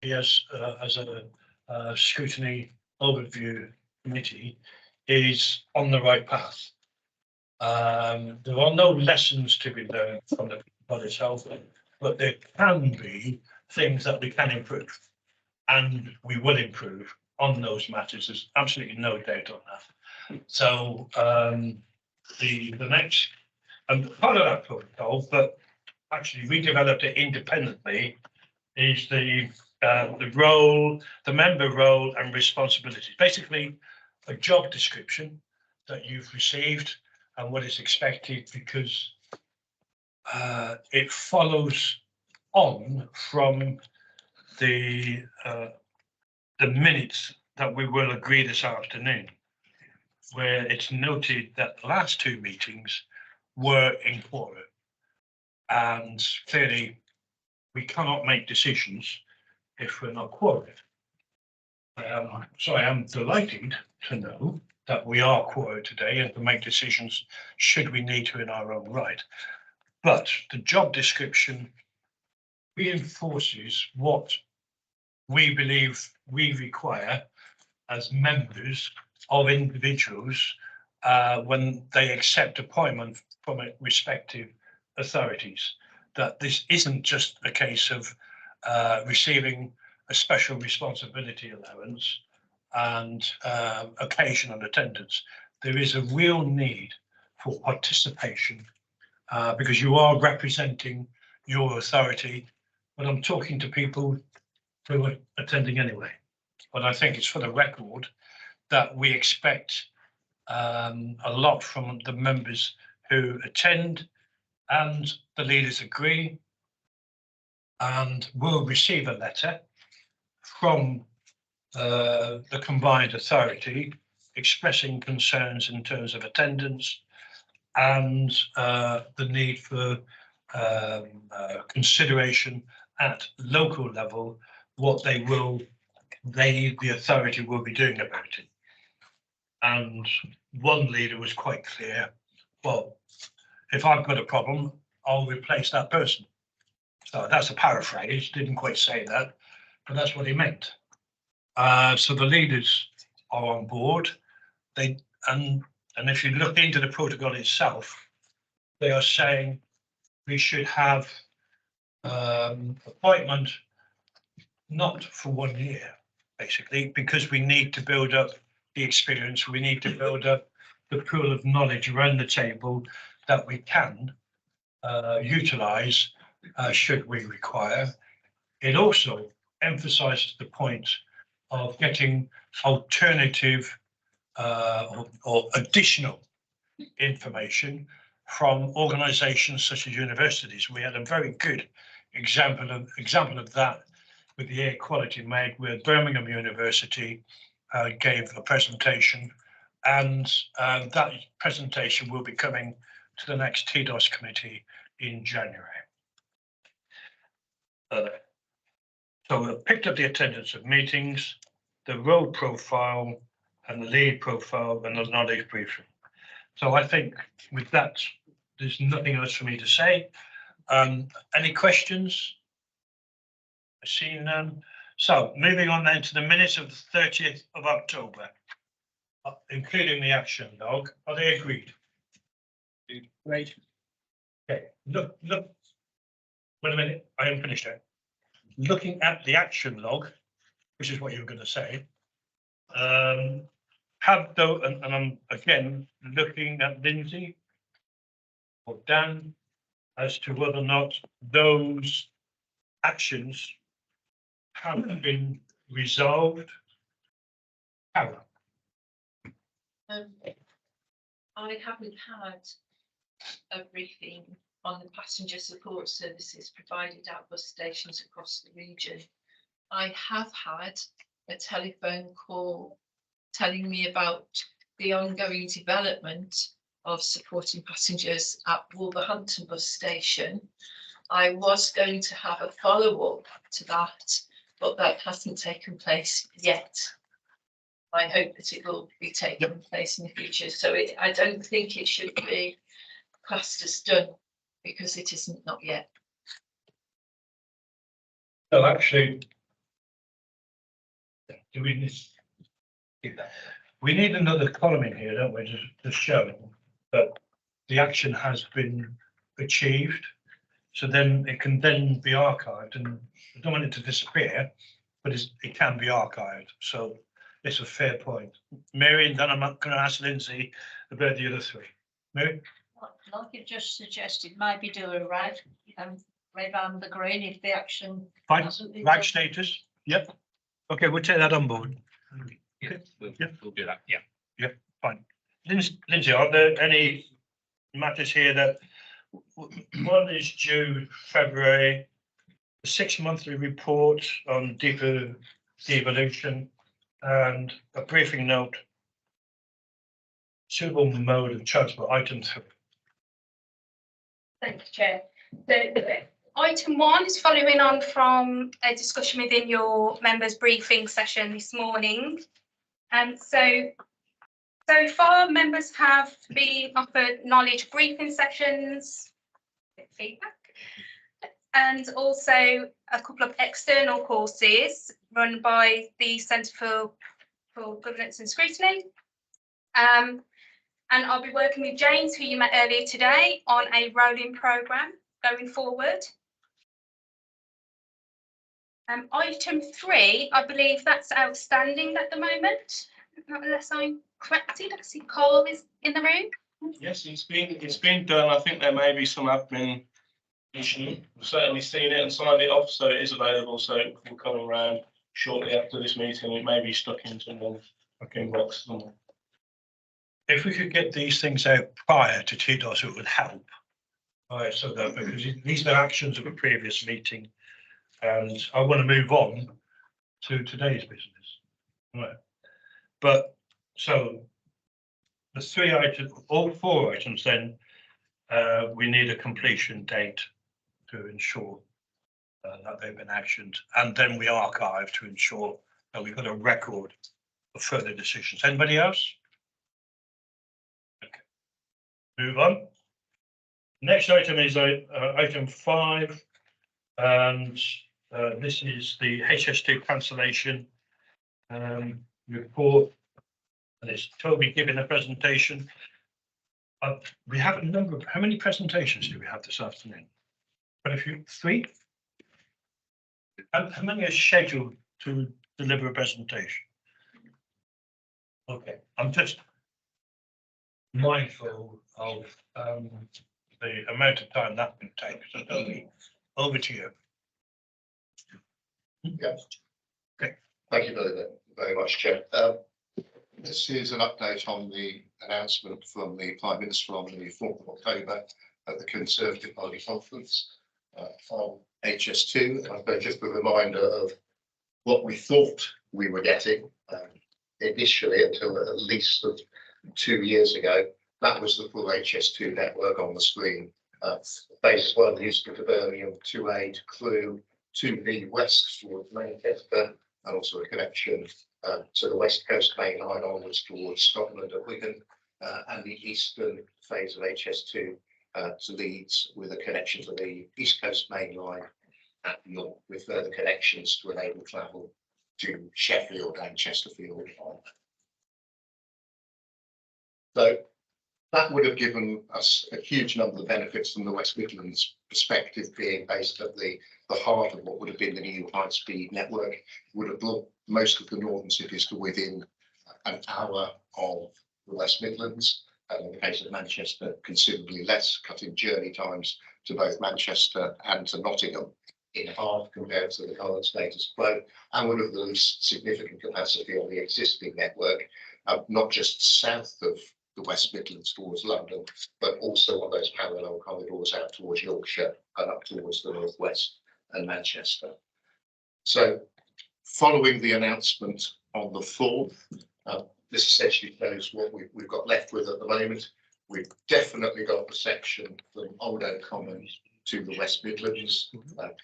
as a scrutiny overview committee is on the right path. There are no lessons to be learned from the College Health, but there can be things that we can improve, and we will improve on those matters. There's absolutely no doubt on that. So the next and part of that protocol, but actually we developed it independently, is the role, the member role and responsibilities. Basically, a job description that you've received and what is expected, because it follows on from the minutes that we will agree this afternoon, where it's noted that the last two meetings were in quorum, and clearly we cannot make decisions if we're not quorum. So I am delighted to know that we are quorum today and to make decisions should we need to in our own right. But the job description reinforces what we believe we require as members of individuals when they accept appointment from respective authorities. That this isn't just a case of receiving a special responsibility allowance and occasional attendance. There is a real need for participation because you are representing your authority, but I'm talking to people who are attending anyway. But I think it's for the record that we expect a lot from the members who attend, and the leaders agree, and will receive a letter from the combined authority expressing concerns in terms of attendance and the need for consideration at local level, what the authority will be doing about it. And one leader was quite clear, well, if I've got a problem, I'll replace that person. So that's a paraphrase, didn't quite say that, but that's what he meant. So the leaders are on board. And if you look into the protocol itself, they are saying we should have appointment not for 1 year, basically, because we need to build up the experience, we need to build up the pool of knowledge around the table that we can utilise should we require. It also emphasises the point of getting alternative or additional information from organisations such as universities. We had a very good example of that with the air quality mag, where Birmingham University gave a presentation, and that presentation will be coming to the next TDOS committee in January. So we picked up the attendance of meetings, the role profile and the lead profile and the knowledge briefing. So I think with that, there's nothing else for me to say. Any questions? I see none. So moving on then to the minutes of the 30th of October, including the action log. Are they agreed? Great. Okay, look, wait a minute, I haven't finished yet. Looking at the action log, which is what you were going to say, have though, and I'm again looking at Lindsay or Dan as to whether or not those actions have been resolved. How? I haven't had a briefing on the passenger support services provided at bus stations across the region. I have had a telephone call telling me about the ongoing development of supporting passengers at Wolverhampton bus station. I was going to have a follow-up to that, but that hasn't taken place yet. I hope that it will be taking place in the future. So I don't think it should be classed as done, because it isn't, not yet. So actually, Do we need? We need another column in here, don't we, to show that the action has been achieved. So then it can then be archived, and I don't want it to disappear, but it can be archived. So it's a fair point. Mary, and then I'm not going to ask Lindsay about the other three. Mary? Like you just suggested, maybe do a red and the green if the action Fine. hasn't been Rag done. status? Yep. Okay, we'll take that on board. Yeah, we'll do that. Yeah. Fine. Lindsay, are there any matters here that one is due February, a 6-monthly report on devolution, and a briefing note, suitable mode of transport, item 3. Thank you, Chair. Item 1 is following on from a discussion within your members' briefing session this morning. And so far, members have been offered knowledge briefing sessions, feedback, and also a couple of external courses run by the Centre for Governance and Scrutiny. And I'll be working with James, who you met earlier today, on a rolling programme going forward. Item 3, I believe that's outstanding at the moment, unless I'm corrected. I see Carl is in the room. Yes, it's been done. I think there may be some admin issue. We've certainly seen it and signed it off, so it is available. So we're coming around shortly after this meeting. It may be stuck in someone's inbox somewhere. If we could get these things out prior to TDOS, it would help. All right, so that because these are actions of a previous meeting, and I want to move on to today's business. All right. But so the 3 items, all 4 items, then we need a completion date to ensure that they've been actioned, and then we archive to ensure that we've got a record of further decisions. Anybody else? Okay. Move on. Next item is item 5, and this is the HS2 cancellation report. And it's Toby giving a presentation. We have a number of, how many presentations do we have this afternoon? Quite a few, 3? How many are scheduled to deliver a presentation? Okay, I'm just mindful of the amount of time that can take. So Toby, over to you. Yes. Okay. Thank you very much, Chair. This is an update on the announcement from the Prime Minister on the 4th of October at the Conservative Party conference on HS2. I suppose just a reminder of what we thought we were getting initially until at least 2 years ago. That was the full HS2 network on the screen. Phase 1, Houston to Birmingham, 2A to Crewe, 2B west towards Manchester, and also a connection to the West Coast main line onwards towards Scotland at Wigan, and the eastern phase of HS2 to Leeds with a connection to the East Coast main line at York, with further connections to enable travel to Sheffield and Chesterfield. So that would have given us a huge number of benefits from the West Midlands perspective, being based at the heart of what would have been the new high-speed network. It would have brought most of the northern cities to within an hour of the West Midlands, and in the case of Manchester, considerably less, cutting journey times to both Manchester and to Nottingham in half compared to the current status quo, and would have the least significant capacity on the existing network, not just south of the West Midlands towards London, but also on those parallel corridors out towards Yorkshire and up towards the northwest and Manchester. So following the announcement on the 4th, this essentially shows what we've got left with at the moment. We've definitely got the section from Old Oak Common to the West Midlands,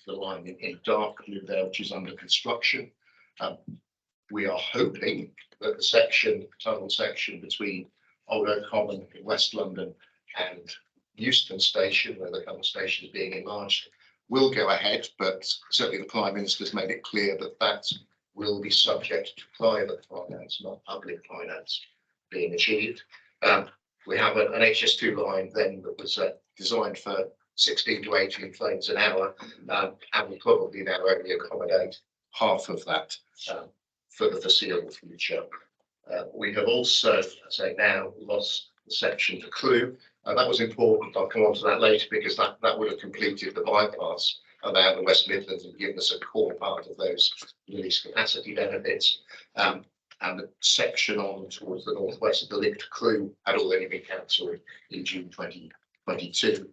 the line in dark blue there, which is under construction. We are hoping that the tunnel section between Old Oak Common in West London and Euston Station, where the tunnel station is being enlarged, will go ahead, but certainly the Prime Minister has made it clear that that will be subject to private finance, not public finance being achieved. We have an HS2 line then that was designed for 16 to 18 trains an hour, and will probably now only accommodate half of that for the foreseeable future. We have also, as I say now, lost the section to Crewe. That was important. I'll come on to that later because that would have completed the bypass around the West Midlands and given us a core part of those release capacity benefits. And the section on towards the northwest of the link to Crewe had already been cancelled in June 2022,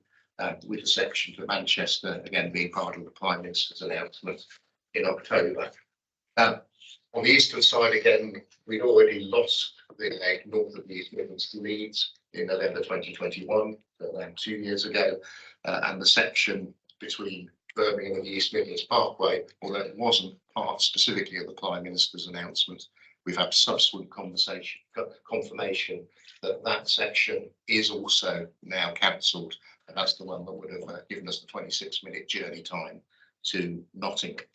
with the section to Manchester again being part of the Prime Minister's announcement in October. On the eastern side again, we'd already lost the leg north of the East Midlands to Leeds in November 2021, around 2 years ago, and the section between Birmingham and the East Midlands Parkway, although it wasn't part specifically of the Prime Minister's announcement, we've had subsequent confirmation that that section is also now cancelled, and that's the one that would have given us the 26-minute journey time to Nottingham.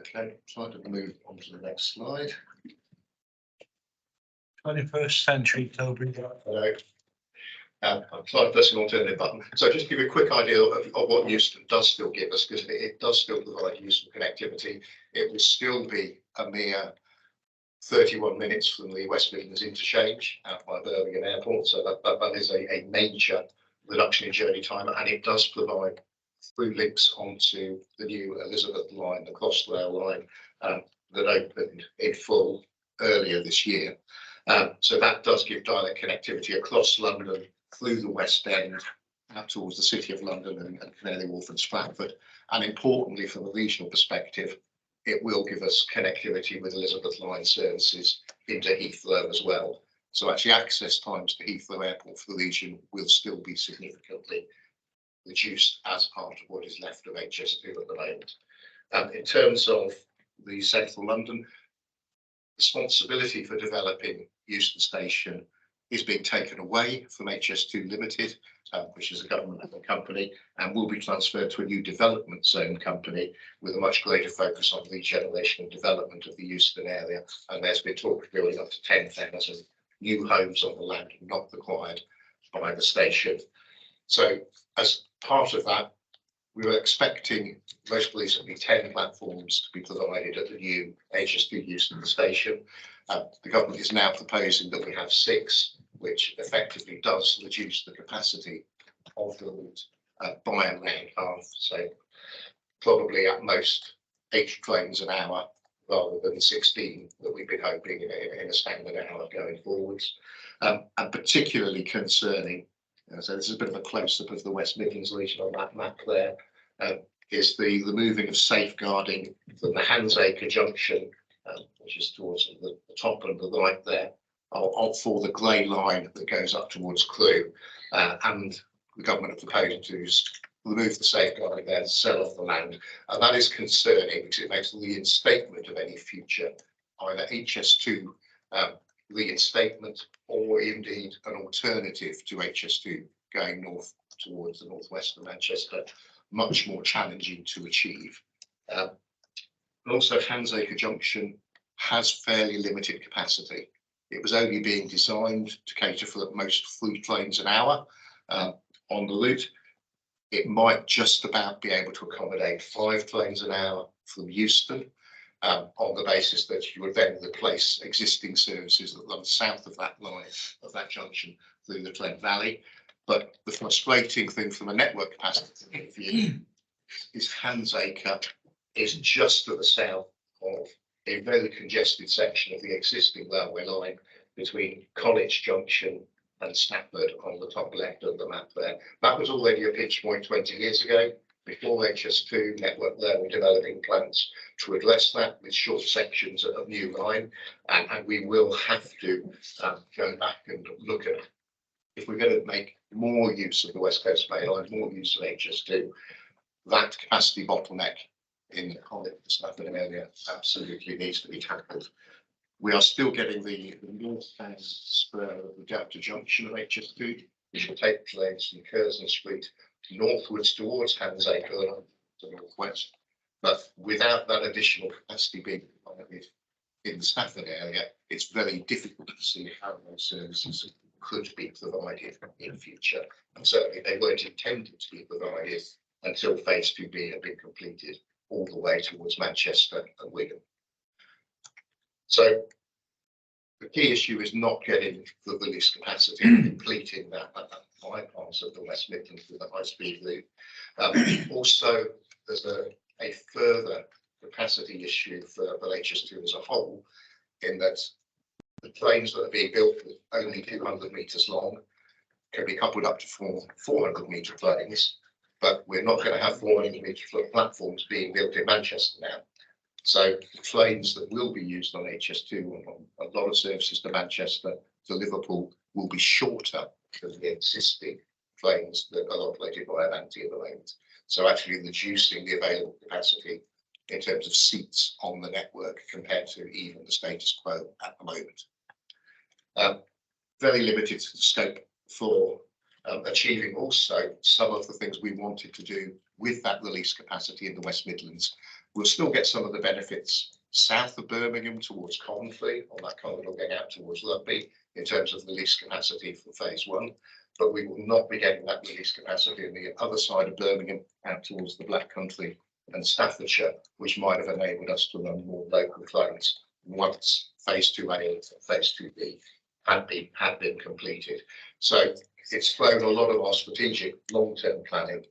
Okay, trying to move on to the next slide. 21st century Tilbury. Hello. I'm trying to press an alternative button. So just to give you a quick idea of what Euston does still give us, because it does still provide useful connectivity. It will still be a mere 31 minutes from the West Midlands interchange out by Birmingham Airport. So that is a major reduction in journey time, and it does provide through links onto the new Elizabeth line, the Crossrail line, that opened in full earlier this year. So that does give direct connectivity across London, through the West End, out towards the City of London and Canary Wharf and Stratford. And importantly, from a regional perspective, it will give us connectivity with Elizabeth line services into Heathrow as well. So actually access times to Heathrow Airport for the region will still be significantly reduced as part of what is left of HS2 at the moment. In terms of the Central London, responsibility for developing Euston Station is being taken away from HS2 Limited, which is a government company, and will be transferred to a new development zone company with a much greater focus on regeneration and development of the Euston area. And there's been talk of building up to 10,000 new homes on the land not required by the station. So as part of that, we were expecting most recently 10 platforms to be provided at the new HS2 Euston station. The government is now proposing that we have 6, which effectively does reduce the capacity of the route by around half. So probably at most 8 trains an hour rather than 16 that we've been hoping in a standard hour going forwards. And particularly concerning, so this is a bit of a close-up of the West Midlands region on that map there, is the moving of safeguarding from the Hansacre junction, which is towards the top and the right there, for the grey line that goes up towards Crewe. And the government are proposing to remove the safeguarding there and sell off the land. And that is concerning because it makes the reinstatement of any future either HS2 reinstatement or indeed an alternative to HS2 going north towards the northwest of Manchester much more challenging to achieve. And also Hansacre Junction has fairly limited capacity. It was only being designed to cater for at most 3 trains an hour on the route. It might just about be able to accommodate 5 trains an hour from Euston, on the basis that you would then replace existing services that run south of that line, of that junction, through the Trent Valley. But the frustrating thing from a network capacity point of view is Hansacre is just to the south of a very congested section of the existing railway line between College Junction and Stratford on the top left of the map there. That was already a pinch point 20 years ago, before HS2 network there were developing plans to address that with short sections of new line. And we will have to go back and look at, if we're going to make more use of the West Coast Main Line, more use of HS2, that capacity bottleneck in the College Stratford area absolutely needs to be tackled. We are still getting the northbound spur of the Delta Junction of HS2, which will take trains from Curzon Street northwards towards Handsacre and the northwest. But without that additional capacity being provided in the Stafford area, it's very difficult to see how those services could be provided in future. And certainly they weren't intended to be provided until phase 2B had been completed all the way towards Manchester and Wigan. So the key issue is not getting the release capacity and completing that bypass of the West Midlands with a high-speed route. Also, there's a further capacity issue for HS2 as a whole, in that the trains that are being built with only 200 metres long can be coupled up to 400 metre trains, but we're not going to have 400 metre platforms being built in Manchester now. So the trains that will be used on HS2 on a lot of services to Manchester to Liverpool will be shorter than the existing trains that are operated by Avanti at the moment. So actually reducing the available capacity in terms of seats on the network compared to even the status quo at the moment. Very limited scope for achieving also some of the things we wanted to do with that release capacity in the West Midlands. We'll still get some of the benefits south of Birmingham towards Coventry on that corridor going out towards Rugby in terms of release capacity for phase 1, but we will not be getting that release capacity on the other side of Birmingham out towards the Black Country and Staffordshire, which might have enabled us to run more local trains once phase 2A and phase 2B had been completed. So it's thrown a lot of our strategic long-term planning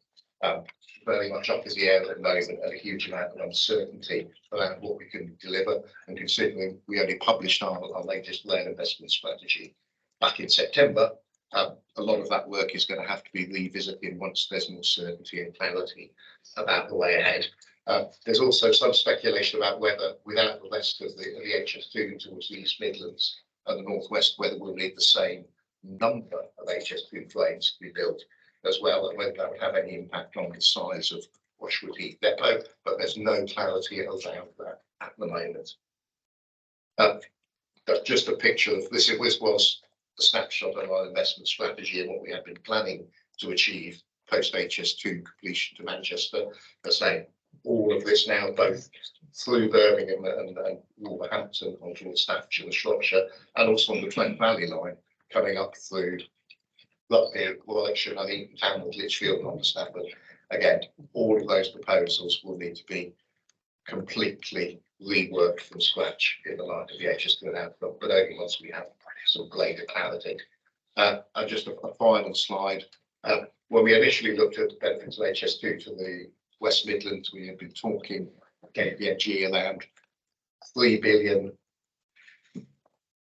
very much up in the air at the moment, and a huge amount of uncertainty around what we can deliver. And considering we only published our latest rail investment strategy back in September, a lot of that work is going to have to be revisited once there's more certainty and clarity about the way ahead. There's also some speculation about whether, without the rest of the HS2 towards the East Midlands and the Northwest, whether we'll need the same number of HS2 trains to be built as well, and whether that would have any impact on the size of Washwood Heath Depot, but there's no clarity around that at the moment. That's just a picture of this. This was a snapshot of our investment strategy and what we had been planning to achieve post HS2 completion to Manchester. As I say, all of this now, both through Birmingham and Wolverhampton on towards Staffordshire and Shropshire, and also on the Trent Valley line coming up through Rugby, Warwickshire, and even Town of Lichfield and on to Stafford. Again, all of those proposals will need to be completely reworked from scratch in the light of the HS2 outcome, but only once we have some greater clarity. And just a final slide. When we initially looked at the benefits of HS2 to the West Midlands, we had been talking KPMG around £3 billion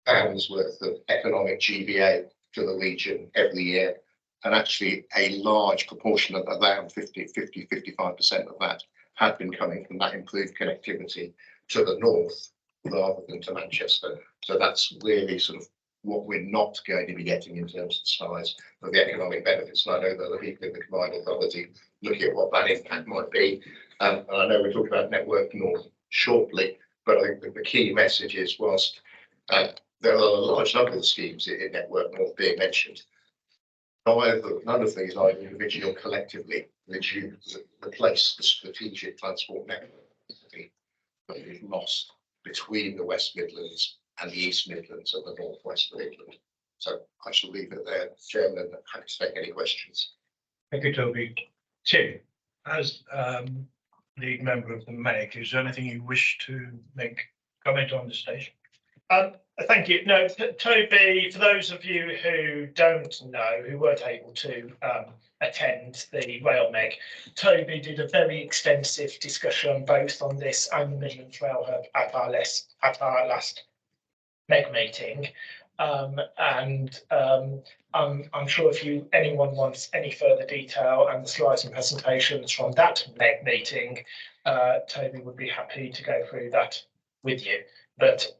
worth of economic GVA to the region every year, and actually a large proportion of around 55% of that had been coming from that improved connectivity to the north rather than to Manchester. So that's really sort of what we're not going to be getting in terms of the size of the economic benefits. And I know that the people in the combined authority looking at what that impact might be. And I know we're talking about Network North shortly, but I think that the key message is, whilst there are a large number of schemes in Network North being mentioned, none of these, either individually or collectively, replace the strategic transport network that we've lost between the West Midlands and the East Midlands and the Northwest of England. So I shall leave it there, Chairman, and happy to take any questions. Thank you, Toby. Tim, as lead member of the MEG, is there anything you wish to make comment on the station? Thank you. No, Toby, for those of you who don't know, who weren't able to attend the Rail MEG, Toby did a very extensive discussion both on this and the Midlands Rail Hub at our last MEG meeting. I'm sure if anyone wants any further detail and the slides and presentations from that MEG meeting, Toby would be happy to go through that with you. But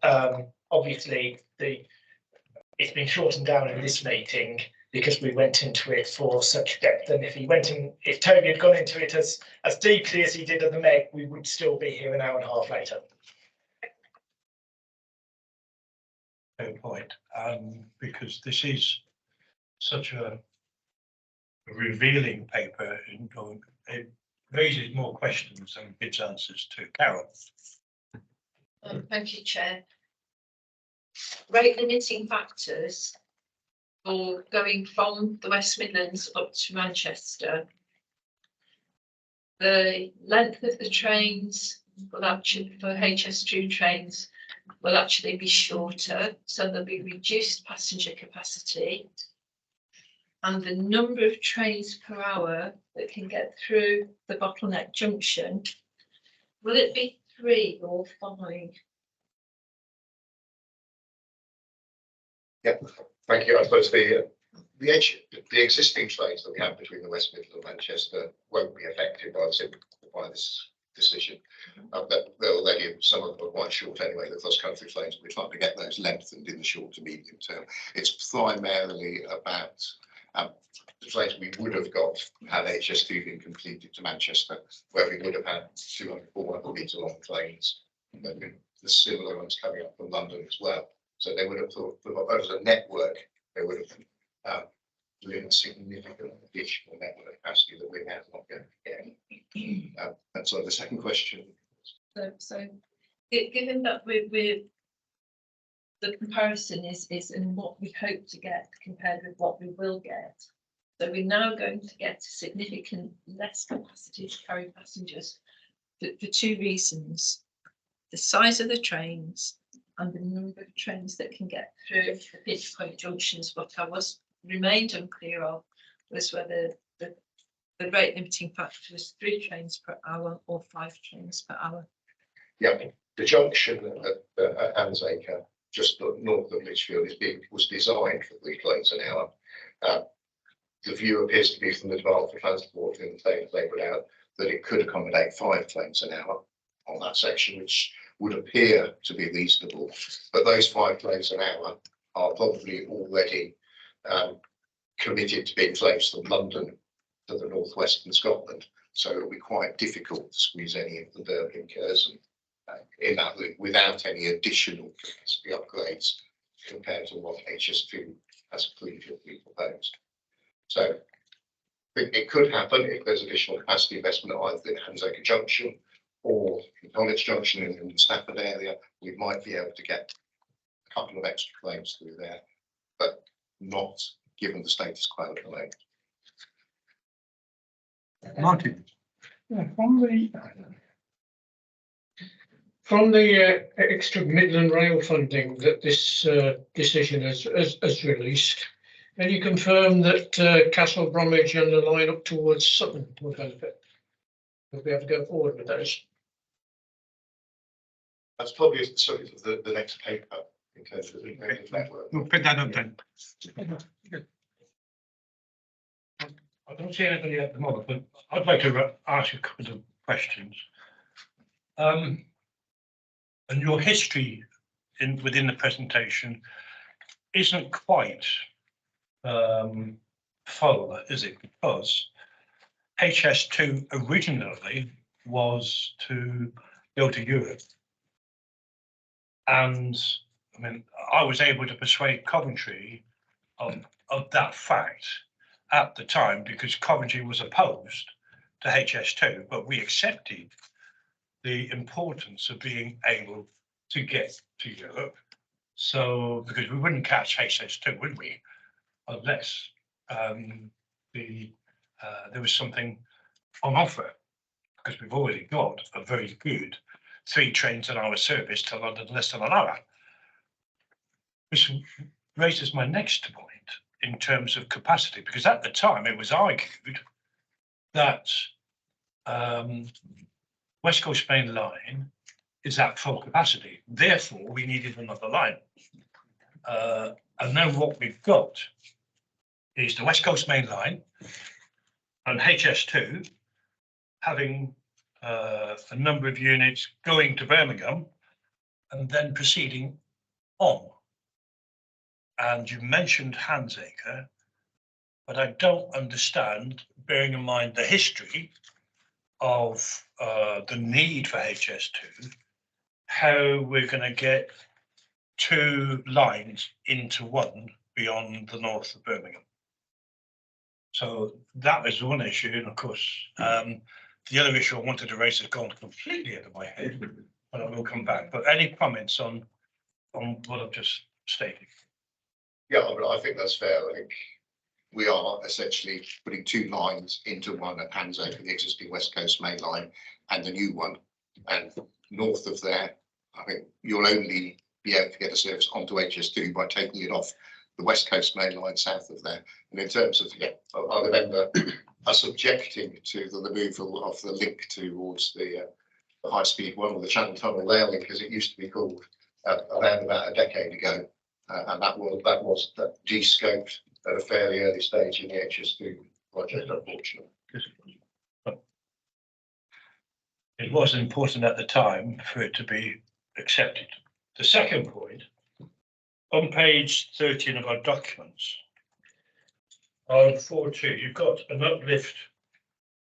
obviously, it's been shortened down in this meeting because we went into it for such depth. And if Toby had gone into it as deeply as he did at the MEG, we would still be here an hour and a half later. Fair point, because this is such a revealing paper, it raises more questions than gives answers to. Carol. Thank you, Chair. Rate limiting factors for going from the West Midlands up to Manchester. The length of the trains will actually, for HS2 trains, will actually be shorter, so there'll be reduced passenger capacity. And the number of trains per hour that can get through the bottleneck junction, will it be 3 or 5? Yeah, thank you. I suppose the existing trains that we have between the West Midlands and Manchester won't be affected by this decision. But they're already, some of them are quite short anyway, the cross-country trains. We're trying to get those lengthened in the short to medium term. It's primarily about the trains we would have got had HS2 been completed to Manchester, where we would have had 200, 400 metre long trains. The similar ones coming up from London as well. So they would have thought, as a network, they would have given significant additional network capacity that we're now not going to get. And so the second question. So given that we're the comparison is in what we hope to get compared with what we will get. So we're now going to get significant less capacity to carry passengers for 2 reasons: the size of the trains and the number of trains that can get through the pinch point junctions. What I remained unclear of was whether the rate limiting factor was 3 trains per hour or 5 trains per hour. Yeah, the junction at Handsacre, just north of Lichfield, was designed for 3 trains an hour. The view appears to be from the Department for Transport in the they put out that it could accommodate 5 trains an hour on that section, which would appear to be reasonable. But those 5 trains an hour are probably already committed to being trains from London to the northwestern Scotland. So it'll be quite difficult to squeeze any of the Birmingham Curzon in that route without any additional capacity upgrades compared to what HS2 has previously proposed. So it could happen if there's additional capacity investment either in Handsacre Junction or College Junction in the Stafford area. We might be able to get a couple of extra trains through there, but not given the status quo at the moment. Martin. Yeah, from the extra Midland Rail funding that this decision has released, can you confirm that Castle Bromwich and the line up towards Sutton will benefit? We'll be able to go forward with those. That's probably sort of the next paper in terms of the network. We'll pick that up then. I don't see anybody at the moment, but I'd like to ask a couple of questions. And your history within the presentation isn't quite full, is it? Because HS2 originally was to go to Europe. And I mean, I was able to persuade Coventry of that fact at the time because Coventry was opposed to HS2, but we accepted the importance of being able to get to Europe. So, because we wouldn't catch HS2, would we? Unless there was something on offer, because we've already got a very good 3 trains an hour service to London in less than an hour. Which raises my next point in terms of capacity, because at the time it was argued that West Coast Main Line is at full capacity. Therefore, we needed another line. And now what we've got is the West Coast Main Line and HS2 having a number of units going to Birmingham and then proceeding on. And you mentioned Handsacre, but I don't understand, bearing in mind the history of the need for HS2, how we're going to get 2 lines into one beyond the north of Birmingham. So that is one issue, and of course, the other issue I wanted to raise has gone completely out of my head, but I will come back. But any comments on what I've just stated? Yeah, I think that's fair. I think we are essentially putting two lines into one that hands over the existing West Coast main line and the new one. And north of there, I think you'll only be able to get a service onto HS2 by taking it off the West Coast main line south of there. And in terms of, yeah, I remember us objecting to the removal of the link towards the high speed one, or the Channel Tunnel rail link, as it used to be called, around about a decade ago. And that was de-scoped at a fairly early stage in the HS2 project, unfortunately. It was important at the time for it to be accepted. The second point, on page 13 of our documents, on 4.2, you've got an uplift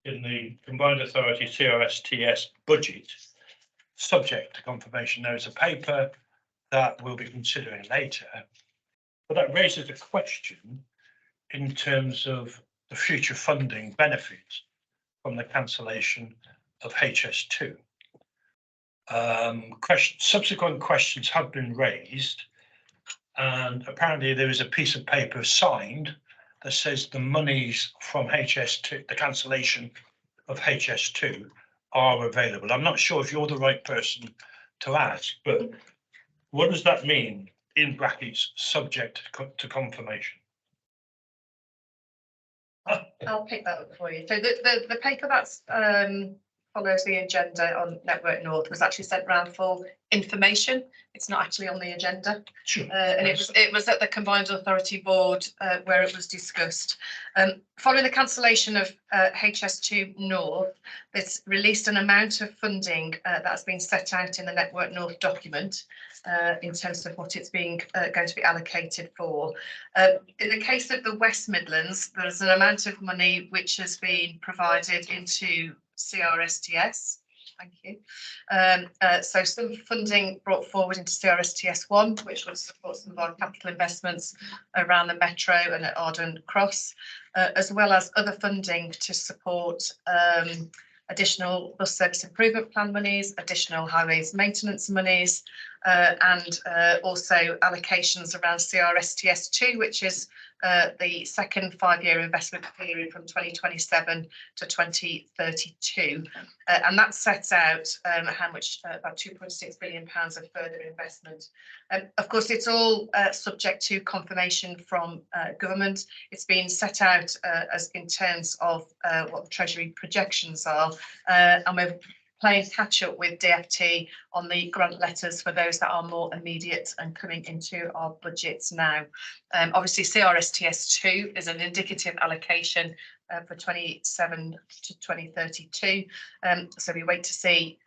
in the Combined Authority CRSTS budget, subject to confirmation. There is a paper that we'll be considering later, but that raises a question in terms of the future funding benefits from the cancellation of HS2. Subsequent questions have been raised, and apparently there is a piece of paper signed that says the monies from HS2, the cancellation of HS2, are available. I'm not sure if you're the right person to ask, but what does that mean in brackets, subject to confirmation? I'll pick that up for you. So the paper that's follows the agenda on Network North was actually sent round for information. It's not actually on the agenda. Sure. And it was at the Combined Authority Board where it was discussed. Following the cancellation of HS2 North, it's released an amount of funding that's been set out in the Network North document in terms of what it's being going to be allocated for. In the case of the West Midlands, there's an amount of money which has been provided into CRSTS. Thank you. So some funding brought forward into CRSTS 1, which would support some of our capital investments around the Metro and at Arden Cross, as well as other funding to support additional bus service improvement plan monies, additional highways maintenance monies, and also allocations around CRSTS 2, which is the second 5-year investment period from 2027 to 2032. And that sets out how much, about £2.6 billion of further investment. Of course, it's all subject to confirmation from government. It's been set out as in terms of what the Treasury projections are, and we're playing catch up with DFT on the grant letters for those that are more immediate and coming into our budgets now. Obviously, CRSTS 2 is an indicative allocation for 27 to 2032. So we wait to see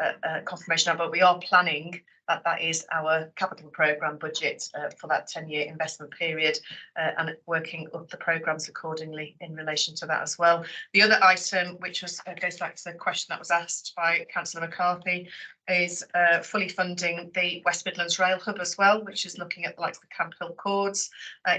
confirmation, but we are planning that is our capital programme budget for that 10-year investment period, and working up the programmes accordingly in relation to that as well. The other item, which was goes back to the question that was asked by Councillor McCarthy, is fully funding the West Midlands Rail Hub as well, which is looking at the likes of the Camp Hill Cords,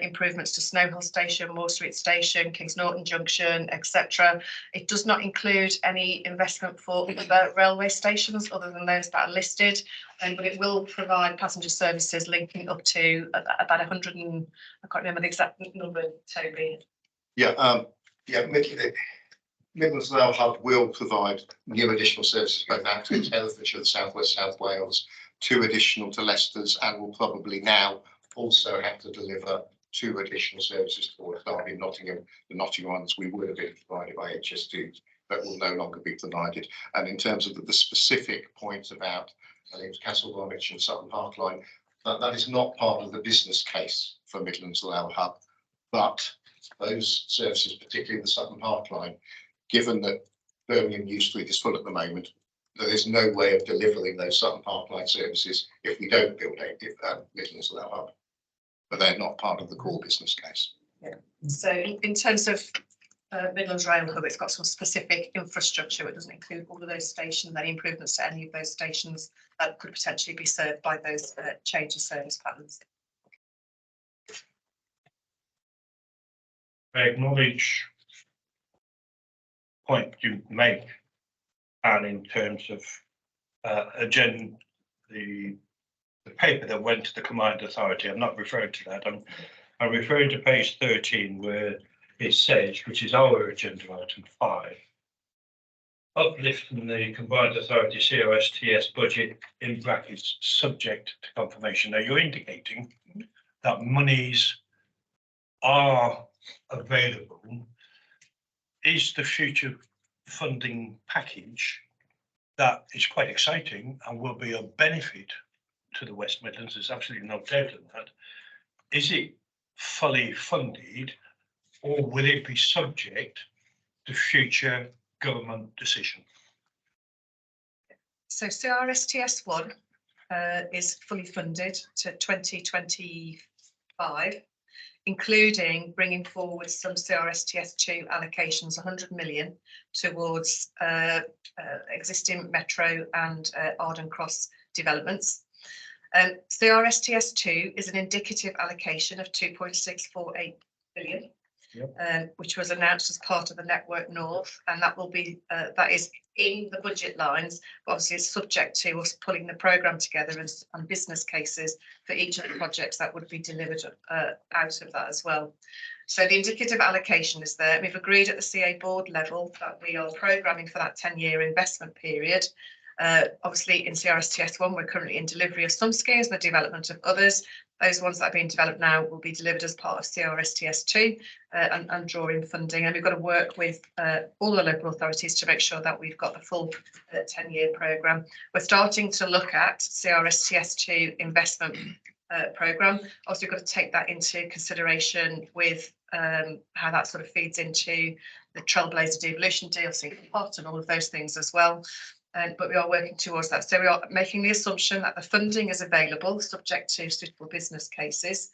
improvements to Snow Hill Station, Moore Street Station, Kings Norton Junction, etc. It does not include any investment for other railway stations other than those that are listed, but it will provide passenger services linking up to about 100 and I can't remember the exact number, Toby. Yeah, Midlands Rail Hub will provide new additional services both out to Herefordshire, South West, South Wales, 2 additional to Leicester's, and will probably now also have to deliver 2 additional services towards Derby and Nottingham. The Nottingham ones we would have been provided by HS2, but will no longer be provided. And in terms of the specific points about, I think it was Castle Bromwich and Sutton Park Line, that is not part of the business case for Midlands Rail Hub, but those services, particularly the Sutton Park Line, given that Birmingham New Street is full at the moment, there is no way of delivering those Sutton Park Line services if we don't build a Midlands Rail Hub. But they're not part of the core business case. Yeah. So in terms of Midlands Rail Hub, it's got some specific infrastructure. It doesn't include all of those stations, any improvements to any of those stations that could potentially be served by those change of service patterns. I acknowledge point you make, and in terms of agenda, the paper that went to the combined authority, I'm not referring to that. I'm referring to page 13 where it says, which is our agenda item 5, uplifting the combined authority CRSTS budget in brackets subject to confirmation. Now you're indicating that monies are available. Is the future funding package that is quite exciting and will be of benefit to the West Midlands? There's absolutely no doubt on that. Is it fully funded, or will it be subject to future government decision? So CRSTS 1 is fully funded to 2025, including bringing forward some CRSTS 2 allocations, 100 million towards existing Metro and Arden Cross developments. CRSTS 2 is an indicative allocation of 2.648 billion. Yep. Which was announced as part of the Network North, and that will be that is in the budget lines, but obviously it's subject to us pulling the programme together and business cases for each of the projects that would be delivered out of that as well. So the indicative allocation is there. We've agreed at the CA board level that we are programming for that 10-year investment period. Obviously in CRSTS 1 we're currently in delivery of some schemes, the development of others. Those ones that are being developed now will be delivered as part of CRSTS 2 and draw in funding. And we've got to work with all the local authorities to make sure that we've got the full 10-year programme. We're starting to look at CRSTS 2 investment programme. Also, we've got to take that into consideration with how that sort of feeds into the Trailblazer devolution deal, single pot and all of those things as well. But we are working towards that. So we are making the assumption that the funding is available, subject to suitable business cases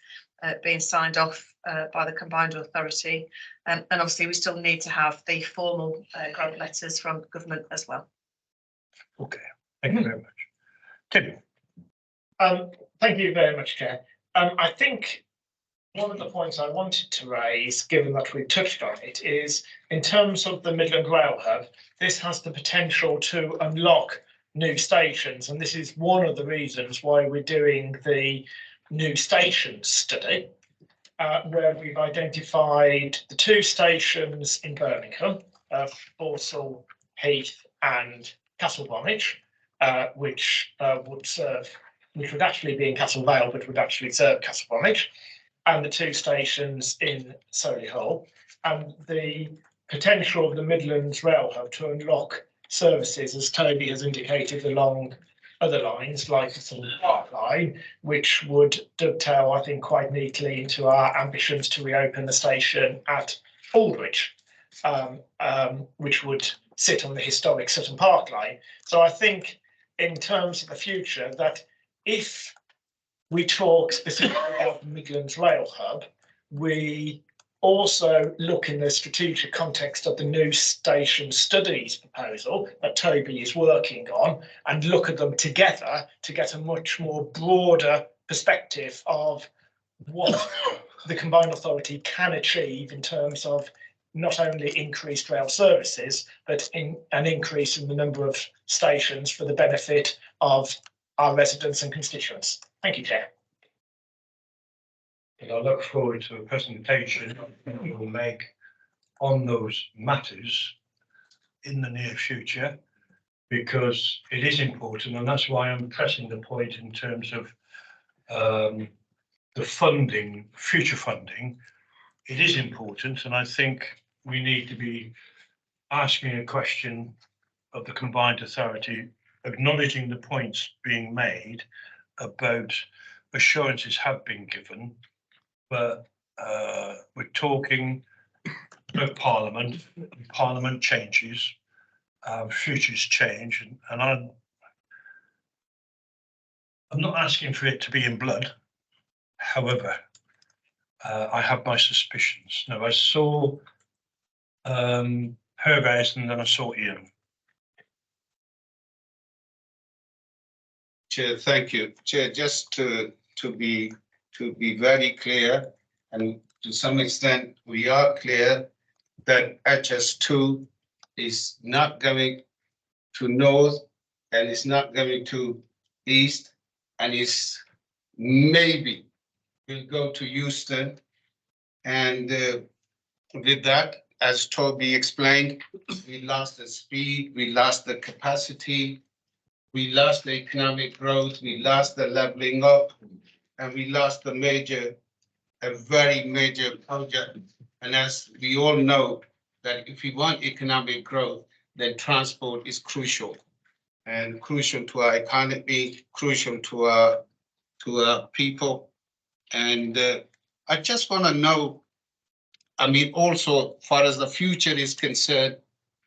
being signed off by the combined authority. And obviously we still need to have the formal grant letters from government as well. Okay, thank you very much. Tim. Thank you very much, Chair. I think one of the points I wanted to raise, given that we touched on it, is in terms of the Midland Rail Hub, this has the potential to unlock new stations. And this is one of the reasons why we're doing the new stations study, where we've identified the 2 stations in Birmingham, Borsall, Heath and Castle Bromwich, which would actually be in Castle Vale, but would actually serve Castle Bromwich, and the 2 stations in Solihull, and the potential of the Midlands Rail Hub to unlock services, as Toby has indicated, along other lines like the Park Line, which would dovetail, I think, quite neatly into our ambitions to reopen the station at Aldwych, which would sit on the historic Sutton Park Line. So I think in terms of the future, that if we talk specifically about the Midlands Rail Hub, we also look in the strategic context of the new station studies proposal that Toby is working on, and look at them together to get a much more broader perspective of what the combined authority can achieve in terms of not only increased rail services, but in an increase in the number of stations for the benefit of our residents and constituents. Thank you, Chair. And I look forward to a presentation we will make on those matters in the near future, because it is important, and that's why I'm pressing the point in terms of the funding, future funding. It is important, and I think we need to be asking a question of the combined authority, acknowledging the points being made about assurances have been given, but we're talking about Parliament changes, futures change, and I'm not asking for it to be in blood. However, I have my suspicions. Now, I saw Herves and then I saw Ian. Chair, thank you. Chair, just to be very clear, and to some extent we are clear, that HS2 is not going to north, and it's not going to east, and it's maybe will go to Houston. And with that, as Toby explained, we lost the speed, we lost the capacity, we lost the economic growth, we lost the leveling up, and we lost a very major project. And as we all know, that if we want economic growth, then transport is crucial, and crucial to our economy, crucial to our people. And I just want to know, I mean, also, far as the future is concerned,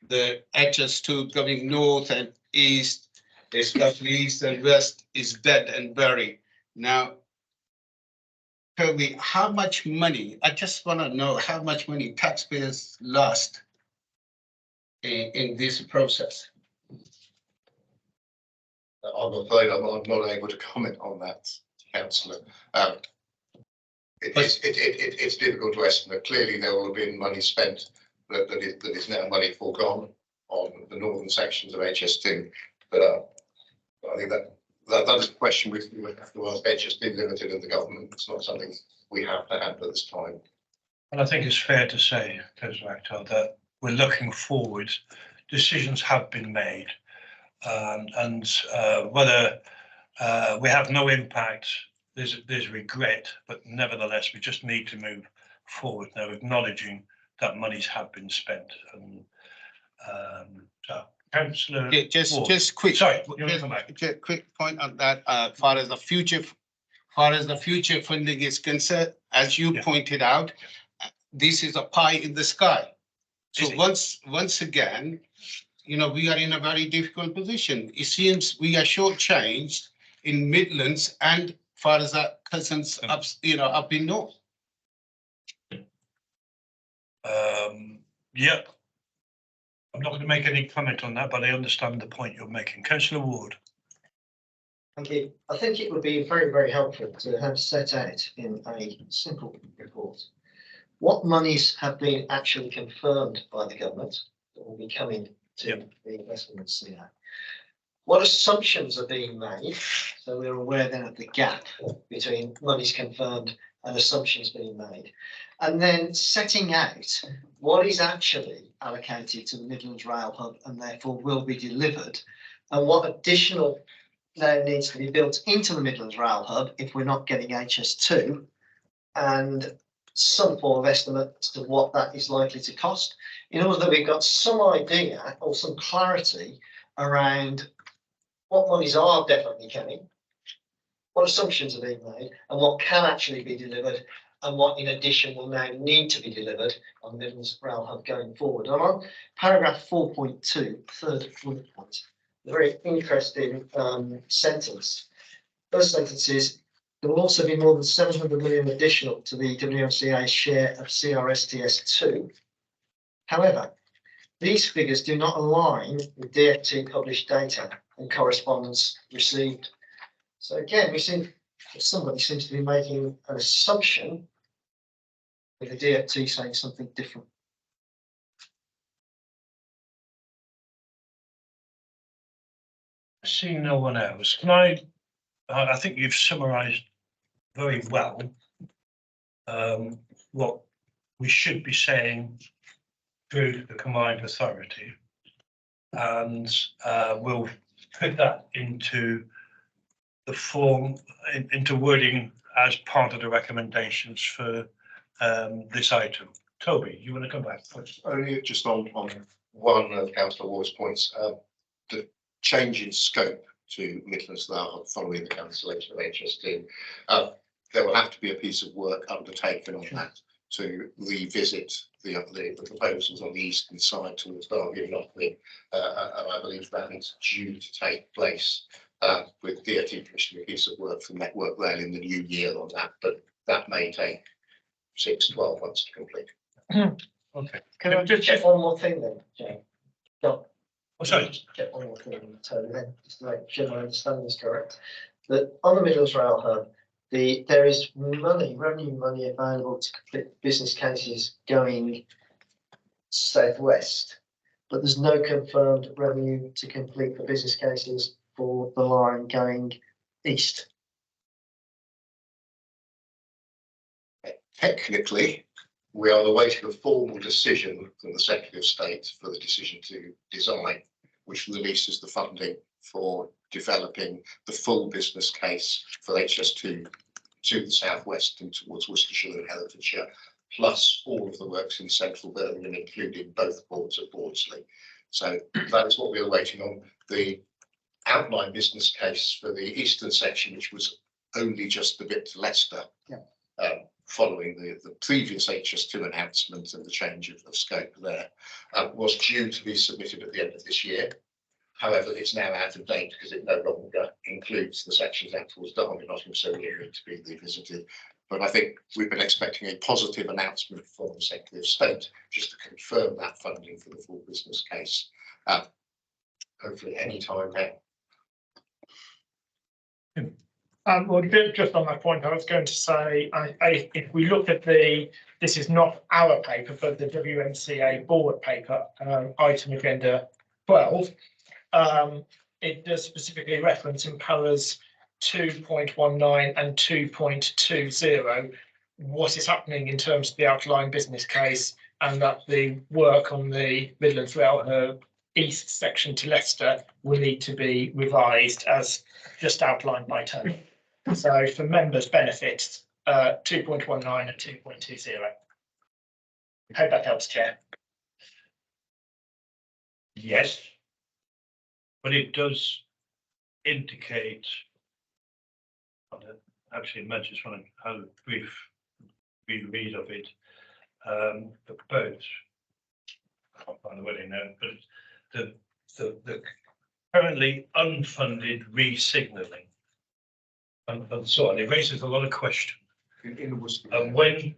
the HS2 going north and east, especially east and west, is dead and buried. Now, Toby, how much money, I just want to know how much money taxpayers lost in this process. I'm afraid I'm not able to comment on that, councillor. It's difficult to estimate. Clearly, there will have been money spent that is now money foregone on the northern sections of HS2. But I think that is a question we would have to ask HS2 Limited and the government. It's not something we have to handle at this time. And I think it's fair to say, Councillor Akhtar, that we're looking forward. Decisions have been made, and whether we have no impact, there's regret, but nevertheless, we just need to move forward now, acknowledging that monies have been spent. And so, Councillor Yeah, Ward. just quick. Sorry, you want to come back? Just quick point on that. Far as the future funding is concerned, as you pointed out, this is a pie in the sky. So once again, you know, we are in a very difficult position. It seems we are shortchanged in Midlands and far as our cousins up, up in north. Yeah. I'm not going to make any comment on that, but I understand the point you're making. Councillor Ward. Thank you. I think it would be very, very helpful to have set out in a simple report what monies have been actually confirmed by the government that will be coming to the investments here. What assumptions are being made, so we're aware then of the gap between monies confirmed and assumptions being made, and then setting out what is actually allocated to the Midlands Rail Hub and therefore will be delivered, and what additional now needs to be built into the Midlands Rail Hub if we're not getting HS2, and some form of estimate as to what that is likely to cost, in order that we've got some idea or some clarity around what monies are definitely coming, what assumptions are being made, and what can actually be delivered, and what in addition will now need to be delivered on the Midlands Rail Hub going forward. And I'm on paragraph 4.2, third bullet point, a very interesting sentence. First sentence is, there will also be more than 700 million additional to the WMCA's share of CRSTS2. However, these figures do not align with DfT published data and correspondence received. So again, we see somebody seems to be making an assumption with the DfT saying something different. I see no one else. Can I think you've summarised very well what we should be saying through the combined authority, and we'll put that into the form, into wording as part of the recommendations for this item. Toby, you want to come back? Only just on one of Councillor Ward's points, the change in scope to Midlands Rail Hub following the cancellation of HS2. There will have to be a piece of work undertaken on that to revisit the proposals on the eastern side towards Derby and Nottingham, and I believe that is due to take place with DfT commissioning a piece of work for Network Rail in the new year on that, but that may take 6-12 months to complete. Okay. Can I just check one more thing then, Jane? Oh, sorry. Just check one more thing on Tony then, just to make sure my understanding is correct. That on the Midlands Rail Hub, there is revenue money available to complete business cases going southwest. but there's no confirmed revenue to complete the business cases for the line going east. Technically, we are awaiting a formal decision from the Secretary of State for the decision to design, which releases the funding for developing the full business case for HS2 to the southwest and towards Worcestershire and Herefordshire, plus all of the works in central Birmingham, including both ports at Bordsley. So that is what we're waiting on. The outline business case for the eastern section, which was only just the bit to Leicester, following the previous HS2 announcement and the change of scope there, was due to be submitted at the end of this year. However, it's now out of date because it no longer includes the sections out towards Derby, Nottingham, so we need to be revisited. But I think we've been expecting a positive announcement from the Secretary of State just to confirm that funding for the full business case, hopefully any time now. Well, just on that point, I was going to say, if we look at this is not our paper, but the WMCA board paper, item agenda 12, it does specifically reference in colours 2.19 and 2.20 what is happening in terms of the outline business case, and that the work on the Midlands Rail East section to Leicester will need to be revised as just outlined by Tony. So for members' benefit, 2.19 and 2.20. Hope that helps, Chair. Yes. But it does indicate, actually, I just want to have a brief reread of it. The boat, I can't find the wording now, but the currently unfunded re-signalling and so on, it raises a lot of questions. And when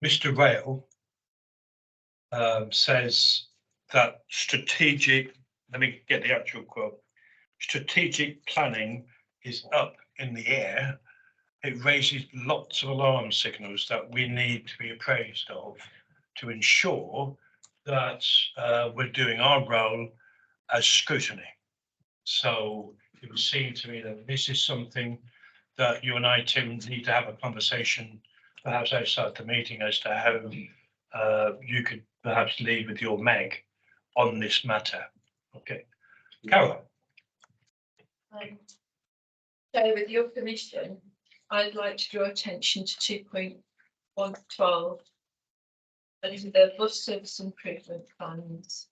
Mr. Rail says that strategic, let me get the actual quote, strategic planning is up in the air, it raises lots of alarm signals that we need to be appraised of to ensure that we're doing our role as scrutiny. So it would seem to me that this is something that you and I, Tim, need to have a conversation perhaps outside the meeting as to how you could perhaps lead with your Meg on this matter. Okay, Carol. So with your permission, I'd like to draw attention to 2.112. That is the bus service improvement plans.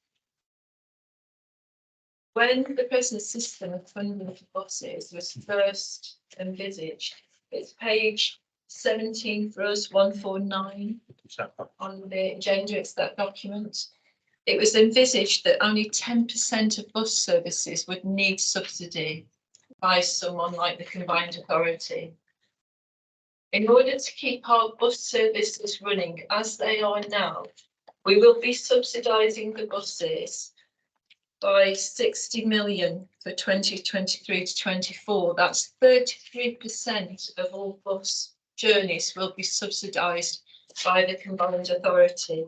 When the present system of funding for buses was first envisaged, it's page 17 for us, 149 on the agenda, it's that document. It was envisaged that only 10% of bus services would need subsidy by someone like the Combined Authority. In order to keep our bus services running as they are now, we will be subsidising the buses by 60 million for 2023 to 24. That's 33% of all bus journeys will be subsidised by the Combined Authority.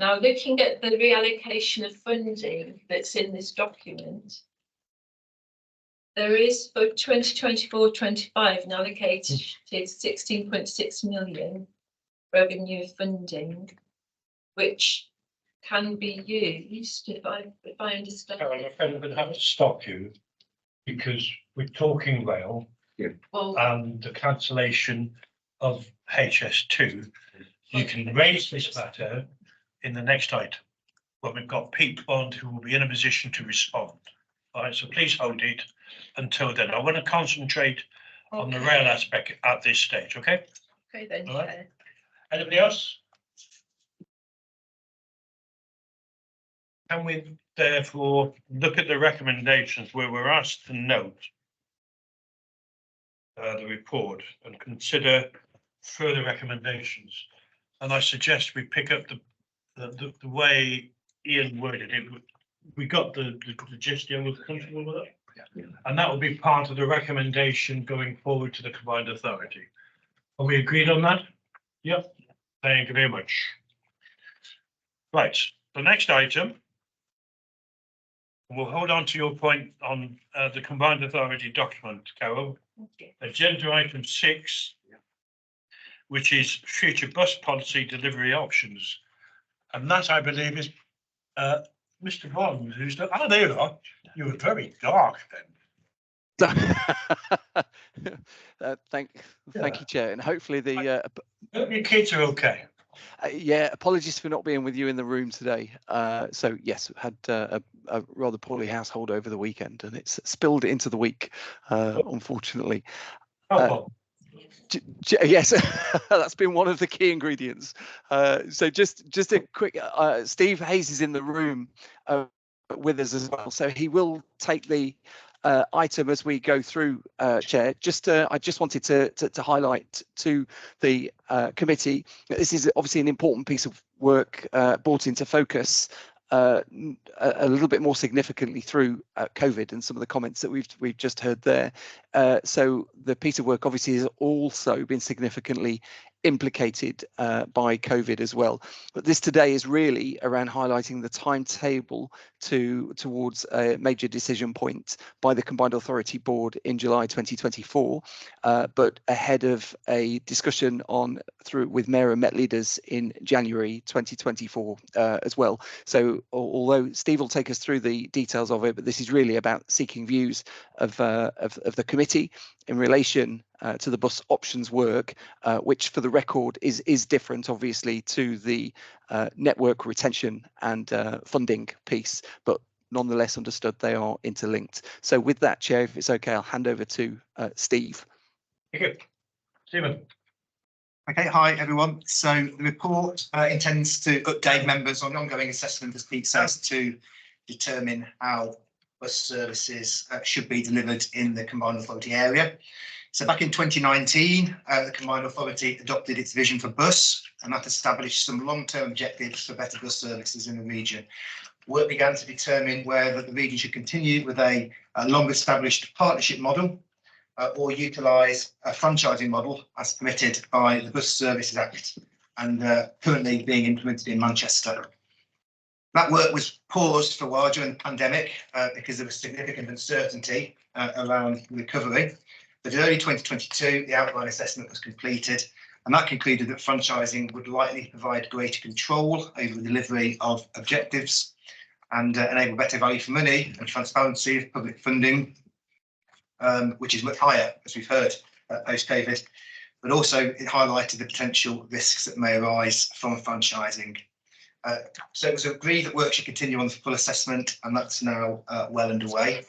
Now, looking at the reallocation of funding that's in this document, there is for 2024-25 allocated 16.6 million revenue funding, which can be used, if I understand. Carol, I'm going to have to stop you because we're talking rail and the cancellation of HS2. You can raise this matter in the next item, but we've got Pete Bond who will be in a position to respond. All right, so please hold it until then. I want to concentrate on the rail aspect at this stage, okay? Okay then. All right. Anybody else? Can we therefore look at the recommendations where we're asked to note the report and consider further recommendations? And I suggest we pick up the way Ian worded it. We got the gist. Ian was comfortable with it, yeah. And that will be part of the recommendation going forward to the Combined Authority. Are we agreed on that? Yep. Thank you very much. Right. The next item, we'll hold on to your point on the combined authority document, Carol. Agenda item 6, which is future bus policy delivery options. And that, I believe, is Mr. Bond, who's the, oh, there you are. You were very dark then. Thank you, Chair, and hopefully the Hope your kids are okay. yeah, apologies for not being with you in the room today. So yes, had a rather poorly household over the weekend, and it's spilled into the week, unfortunately. Yes, that's been one of the key ingredients. So just a quick, Steve Hayes is in the room with us as well, so he will take the item as we go through, Chair. I just wanted to highlight to the committee that this is obviously an important piece of work brought into focus a little bit more significantly through COVID and some of the comments that we've just heard there. So the piece of work obviously has also been significantly implicated by COVID as well. But this today is really around highlighting the timetable towards a major decision point by the Combined Authority Board in July 2024, but ahead of a discussion with Mayor and Met leaders in January 2024 as well. So although Steve will take us through the details of it, but this is really about seeking views of the committee in relation to the bus options work, which for the record is different obviously to the network retention and funding piece, but nonetheless understood they are interlinked. So with that, Chair, if it's okay, I'll hand over to Steve. Okay, Stephen. Okay, hi everyone. So the report intends to update members on ongoing assessment, as Pete says, to determine how bus services should be delivered in the Combined Authority area. So back in 2019, the Combined Authority adopted its vision for bus, and that established some long-term objectives for better bus services in the region. Work began to determine whether the region should continue with a long-established partnership model or utilise a franchising model as permitted by the Bus Services Act and currently being implemented in Manchester. That work was paused for a while during the pandemic because there was significant uncertainty around recovery. But in early 2022, the outline assessment was completed, and that concluded that franchising would likely provide greater control over the delivery of objectives and enable better value for money and transparency of public funding, which is much higher, as we've heard, post-COVID. But also it highlighted the potential risks that may arise from franchising. So it was agreed that work should continue on the full assessment, and that's now well underway.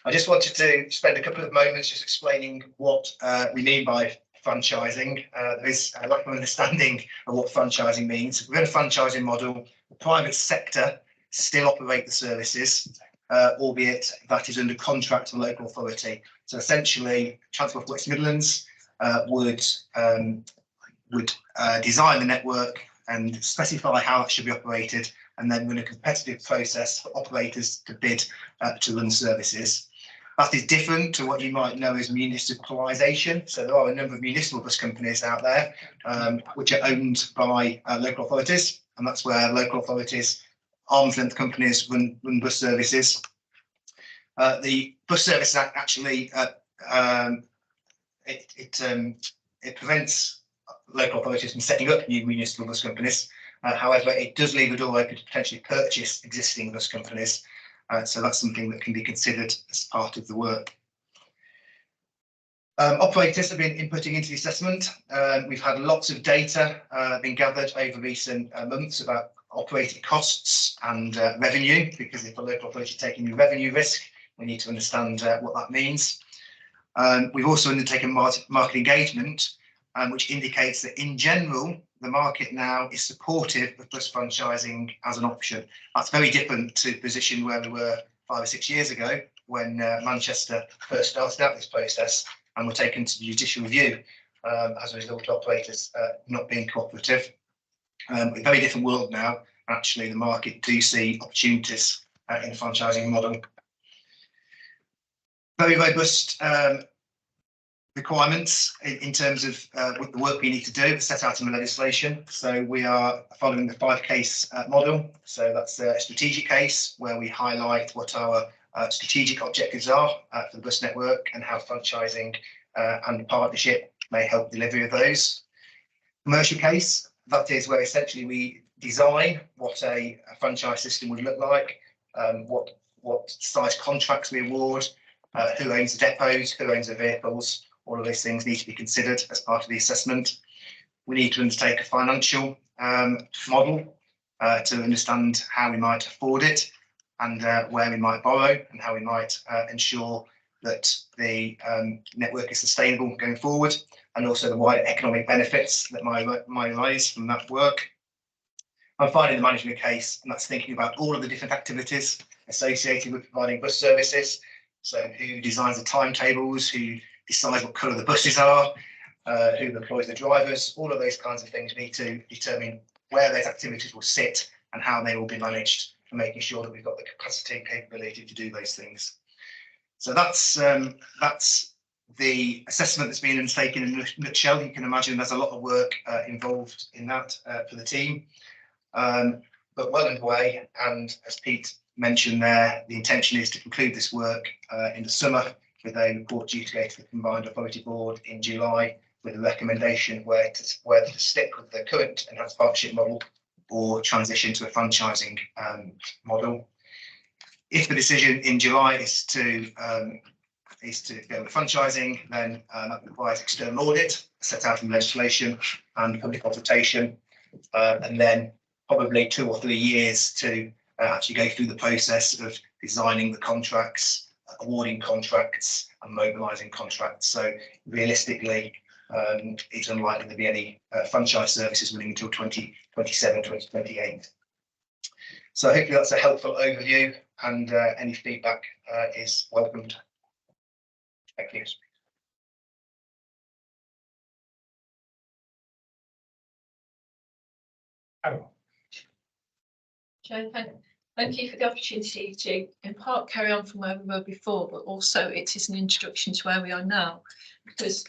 I just wanted to spend a couple of moments just explaining what we mean by franchising. There is a lack of understanding of what franchising means. Within a franchising model, the private sector still operate the services, albeit that is under contract to local authority. So essentially, Transport for West Midlands would design the network and specify how it should be operated, and then run a competitive process for operators to bid to run services. That is different to what you might know as municipalisation. So there are a number of municipal bus companies out there which are owned by local authorities, and that's where local authorities, arm's length companies run bus services. The Bus Services Act actually it prevents local authorities from setting up new municipal bus companies. However, it does leave a door open to potentially purchase existing bus companies. So that's something that can be considered as part of the work. Operators have been inputting into the assessment. We've had lots of data being gathered over recent months about operating costs and revenue, because if a local authority is taking the revenue risk, we need to understand what that means. We've also undertaken market engagement, which indicates that in general, the market now is supportive of bus franchising as an option. That's very different to the position where we were 5 or 6 years ago, when Manchester first started out this process and were taken to judicial review as a result of operators not being cooperative. A very different world now. Actually, the market do see opportunities in the franchising model. Very robust requirements in terms of what the work we need to do set out in the legislation. So we are following the 5-case model. So that's a strategic case where we highlight what our strategic objectives are for the bus network and how franchising and partnership may help delivery of those. Commercial case, that is where essentially we design what a franchise system would look like, what size contracts we award, who owns the depots, who owns the vehicles. All of those things need to be considered as part of the assessment. We need to undertake a financial model to understand how we might afford it and where we might borrow and how we might ensure that the network is sustainable going forward, and also the wider economic benefits that might arise from that work. And finally, the management case, and that's thinking about all of the different activities associated with providing bus services. So who designs the timetables, who decides what colour the buses are, who employs the drivers, all of those kinds of things need to determine where those activities will sit and how they will be managed, and making sure that we've got the capacity and capability to do those things. So that's the assessment that's been undertaken in a nutshell. You can imagine there's a lot of work involved in that for the team, but well underway. And as Pete mentioned there, the intention is to conclude this work in the summer, with a report due to go to the Combined Authority Board in July, with a recommendation whether to stick with the current enhanced partnership model or transition to a franchising model. If the decision in July is to go with franchising, then that requires external audit set out in legislation and public consultation, and then probably 2 or 3 years to actually go through the process of designing the contracts, awarding contracts and mobilising contracts. So realistically, it's unlikely to be any franchise services running until 2027, 2028. So hopefully that's a helpful overview, and any feedback is welcomed. Thank you. Joe, thank you for the opportunity to in part carry on from where we were before, but also it is an introduction to where we are now, because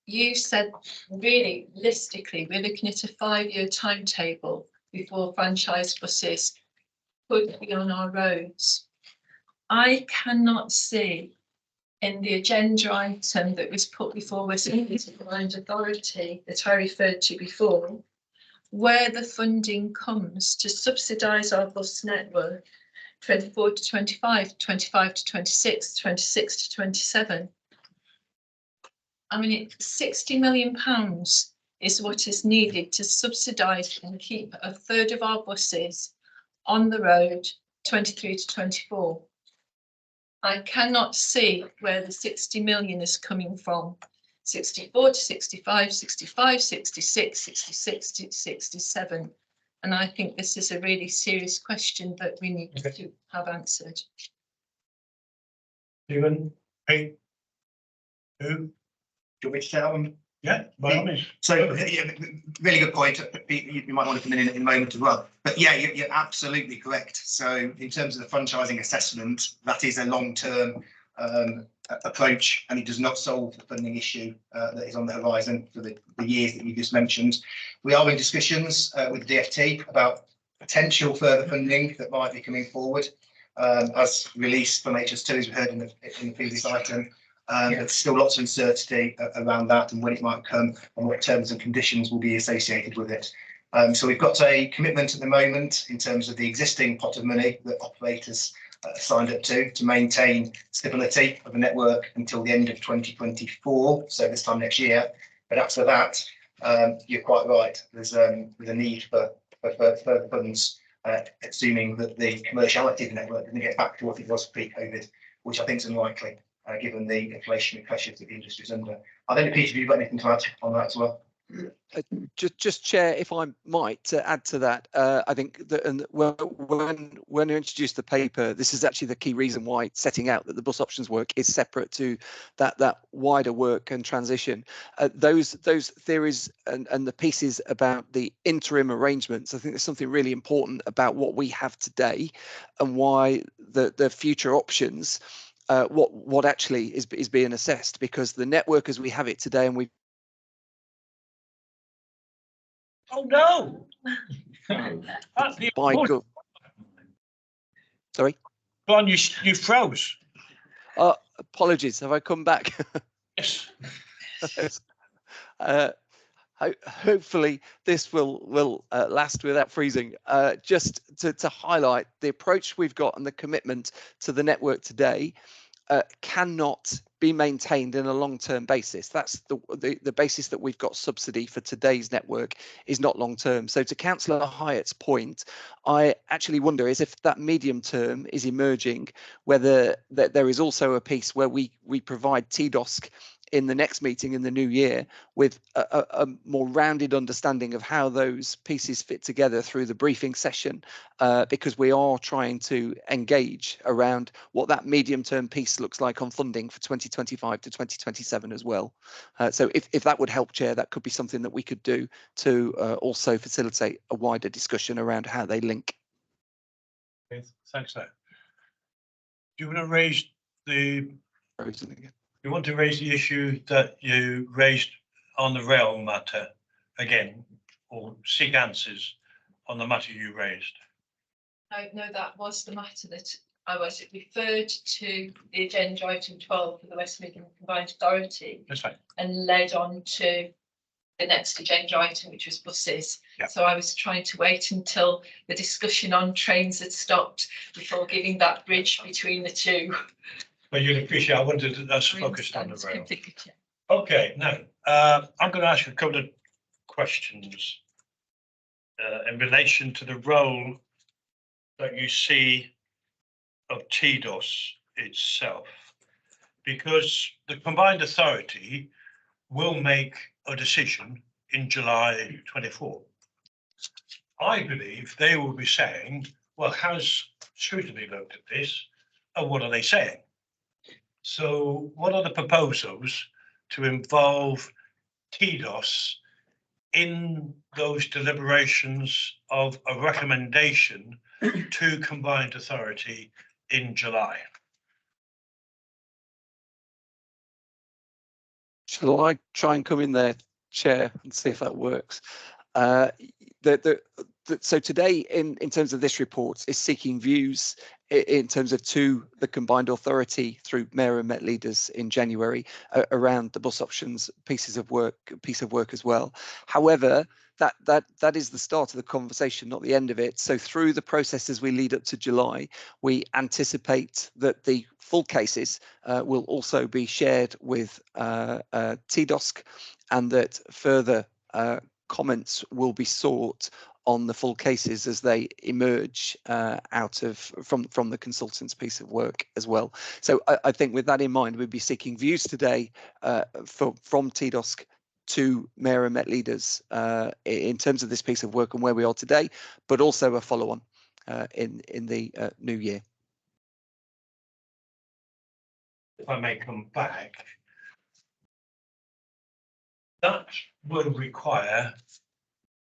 you said really realistically we're looking at a 5-year timetable before franchise buses could be on our roads. I cannot see in the agenda item that was put before West Midlands Combined Authority that I referred to before, where the funding comes to subsidise our bus network 24 to 25, 25 to 26, 26 to 27. I mean, £60 million is what is needed to subsidise and keep a third of our buses on the road 23 to 24. I cannot see where the 60 million is coming from. 64 to 65, 65, 66, 66 to 67. And I think this is a really serious question that we need to have answered. Stephen, Pete, who? Do you want me to tell them? Yeah, by all means. So, yeah, really good point. Pete, you might want to come in a moment as well. But yeah, you're absolutely correct. So in terms of the franchising assessment, that is a long-term approach, and it does not solve the funding issue that is on the horizon for the years that you just mentioned. We are in discussions with the DfT about potential further funding that might be coming forward, as released from HS2, as we heard in the previous item. There's still lots of uncertainty around that and when it might come and what terms and conditions will be associated with it. So we've got a commitment at the moment in terms of the existing pot of money that operators signed up to maintain stability of the network until the end of 2024, so this time next year. But after that, you're quite right, there's a need for further funds, assuming that the commerciality of the network doesn't get back to what it was pre-COVID, which I think is unlikely, given the inflationary pressures that the industry is under. I don't know, Peter, have you got anything to add on that as well? Just Chair, if I might add to that, I think that when you introduced the paper, this is actually the key reason why setting out that the bus options work is separate to that wider work and transition. Those theories and the pieces about the interim arrangements, I think there's something really important about what we have today and why the future options what actually is being assessed, because the network as we have it today, and we. Oh, no. By go. Sorry. Go on, you froze. Apologies. Have I come back? Yes. Hopefully this will last without freezing. Just to highlight the approach we've got and the commitment to the network today cannot be maintained in a long-term basis. That's the basis that we've got subsidy for today's network is not long-term. So to Councillor Hyatt's point, I actually wonder is if that medium term is emerging, whether there is also a piece where we provide TDOSC in the next meeting in the new year with a more rounded understanding of how those pieces fit together through the briefing session, because we are trying to engage around what that medium term piece looks like on funding for 2025 to 2027 as well. So if that would help, Chair, that could be something that we could do to also facilitate a wider discussion around how they link. Okay, thanks, sir. Do you want to raise the you want to raise the issue that you raised on the rail matter again, or seek answers on the matter you raised? No, that was the matter that I was referred to the agenda item 12 for the West Midlands Combined Authority. That's fine. And led on to the next agenda item, which was buses. Yeah. So I was trying to wait until the discussion on trains had stopped before giving that bridge between the two. But you'd appreciate, I wanted us focused on the rail. Completely. Okay, now, I'm going to ask you a couple of questions in relation to the role that you see of TDOS itself, because the combined authority will make a decision in July 24. I believe they will be saying, well, has Scrutiny looked at this, and what are they saying? So what are the proposals to involve TDOS in those deliberations of a recommendation to combined authority in July? Shall I try and come in there, Chair, and see if that works? So today, in terms of this report, is seeking views in terms of to the combined authority through Mayor and Met leaders in January around the bus options piece of work as well. However, that is the start of the conversation, not the end of it. So through the process as we lead up to July, we anticipate that the full cases will also be shared with TDOSC, and that further comments will be sought on the full cases as they emerge from the consultant's piece of work as well. So I think with that in mind, we'd be seeking views today from TDOSC to Mayor and Met leaders in terms of this piece of work and where we are today, but also a follow-on in the new year. If I may come back, that will require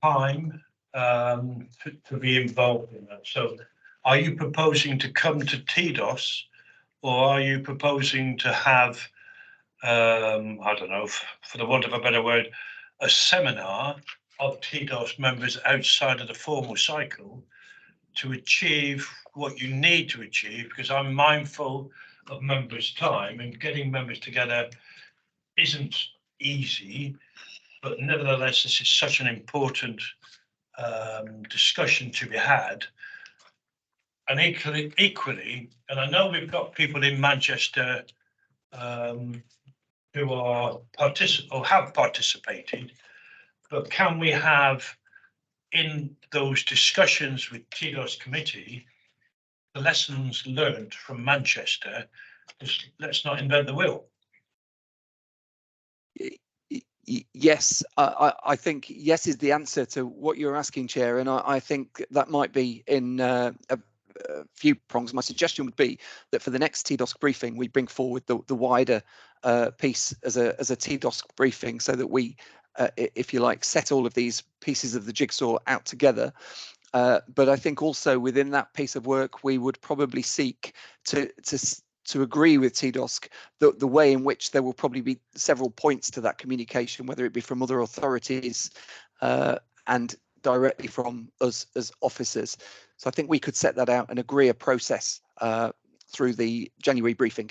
time to be involved in that. So are you proposing to come to TDOS, or are you proposing to have, I don't know, for the want of a better word, a seminar of TDOS members outside of the formal cycle to achieve what you need to achieve? Because I'm mindful of members' time, and getting members together isn't easy, but nevertheless, this is such an important discussion to be had. And equally, and I know we've got people in Manchester who are have participated, but can we have in those discussions with TDOS committee the lessons learned from Manchester? Just let's not invent the wheel. Yes, I think yes is the answer to what you're asking, Chair, and I think that might be in a few prongs. My suggestion would be that for the next TDOS briefing, we bring forward the wider piece as a TDOS briefing, so that we, if you like, set all of these pieces of the jigsaw out together. But I think also within that piece of work, we would probably seek to to agree with TDOSC the way in which there will probably be several points to that communication, whether it be from other authorities and directly from us as officers. So I think we could set that out and agree a process through the January briefing.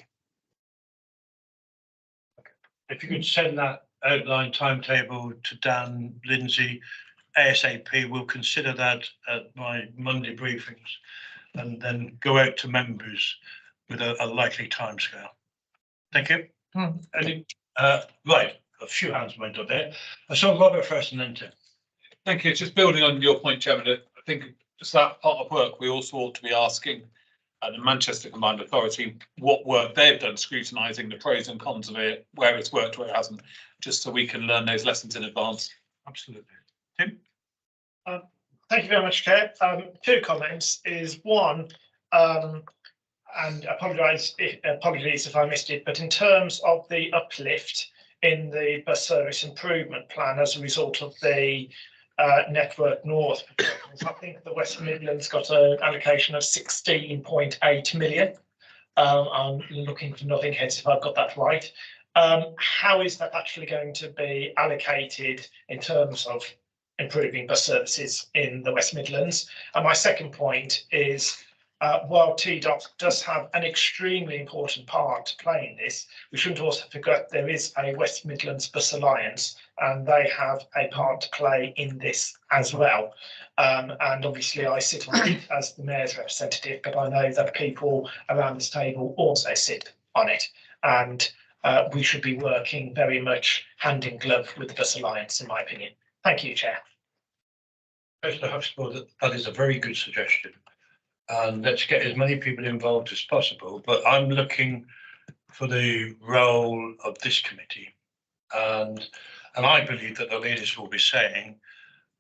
If you could send that outline timetable to Dan, Lindsay, ASAP, we'll consider that at my Monday briefings and then go out to members with a likely timescale. Thank you. Any, right, a few hands went up there. I saw Robert first and then Tim. Thank you. Just building on your point, Chairman, I think just that part of work, we also ought to be asking the Manchester Combined Authority what work they've done scrutinising the pros and cons of it, where it's worked, where it hasn't, just so we can learn those lessons in advance. Absolutely. Tim? Thank you very much, Chair. Two comments is one, and apologies if I missed it, but in terms of the uplift in the bus service improvement plan as a result of the Network North, I think the West Midlands got an allocation of 16.8 million. I'm looking for nothing heads if I've got that right. How is that actually going to be allocated in terms of improving bus services in the West Midlands? And my second point is, while TDOT does have an extremely important part to play in this, we shouldn't also forget there is a West Midlands Bus Alliance, and they have a part to play in this as well. And obviously I sit on it as the Mayor's representative, but I know that people around this table also sit on it. And we should be working very much hand in glove with the Bus Alliance, in my opinion. Thank you, Chair. Mr. Huxtable, that is a very good suggestion. And let's get as many people involved as possible. But I'm looking for the role of this committee. And I believe that the leaders will be saying,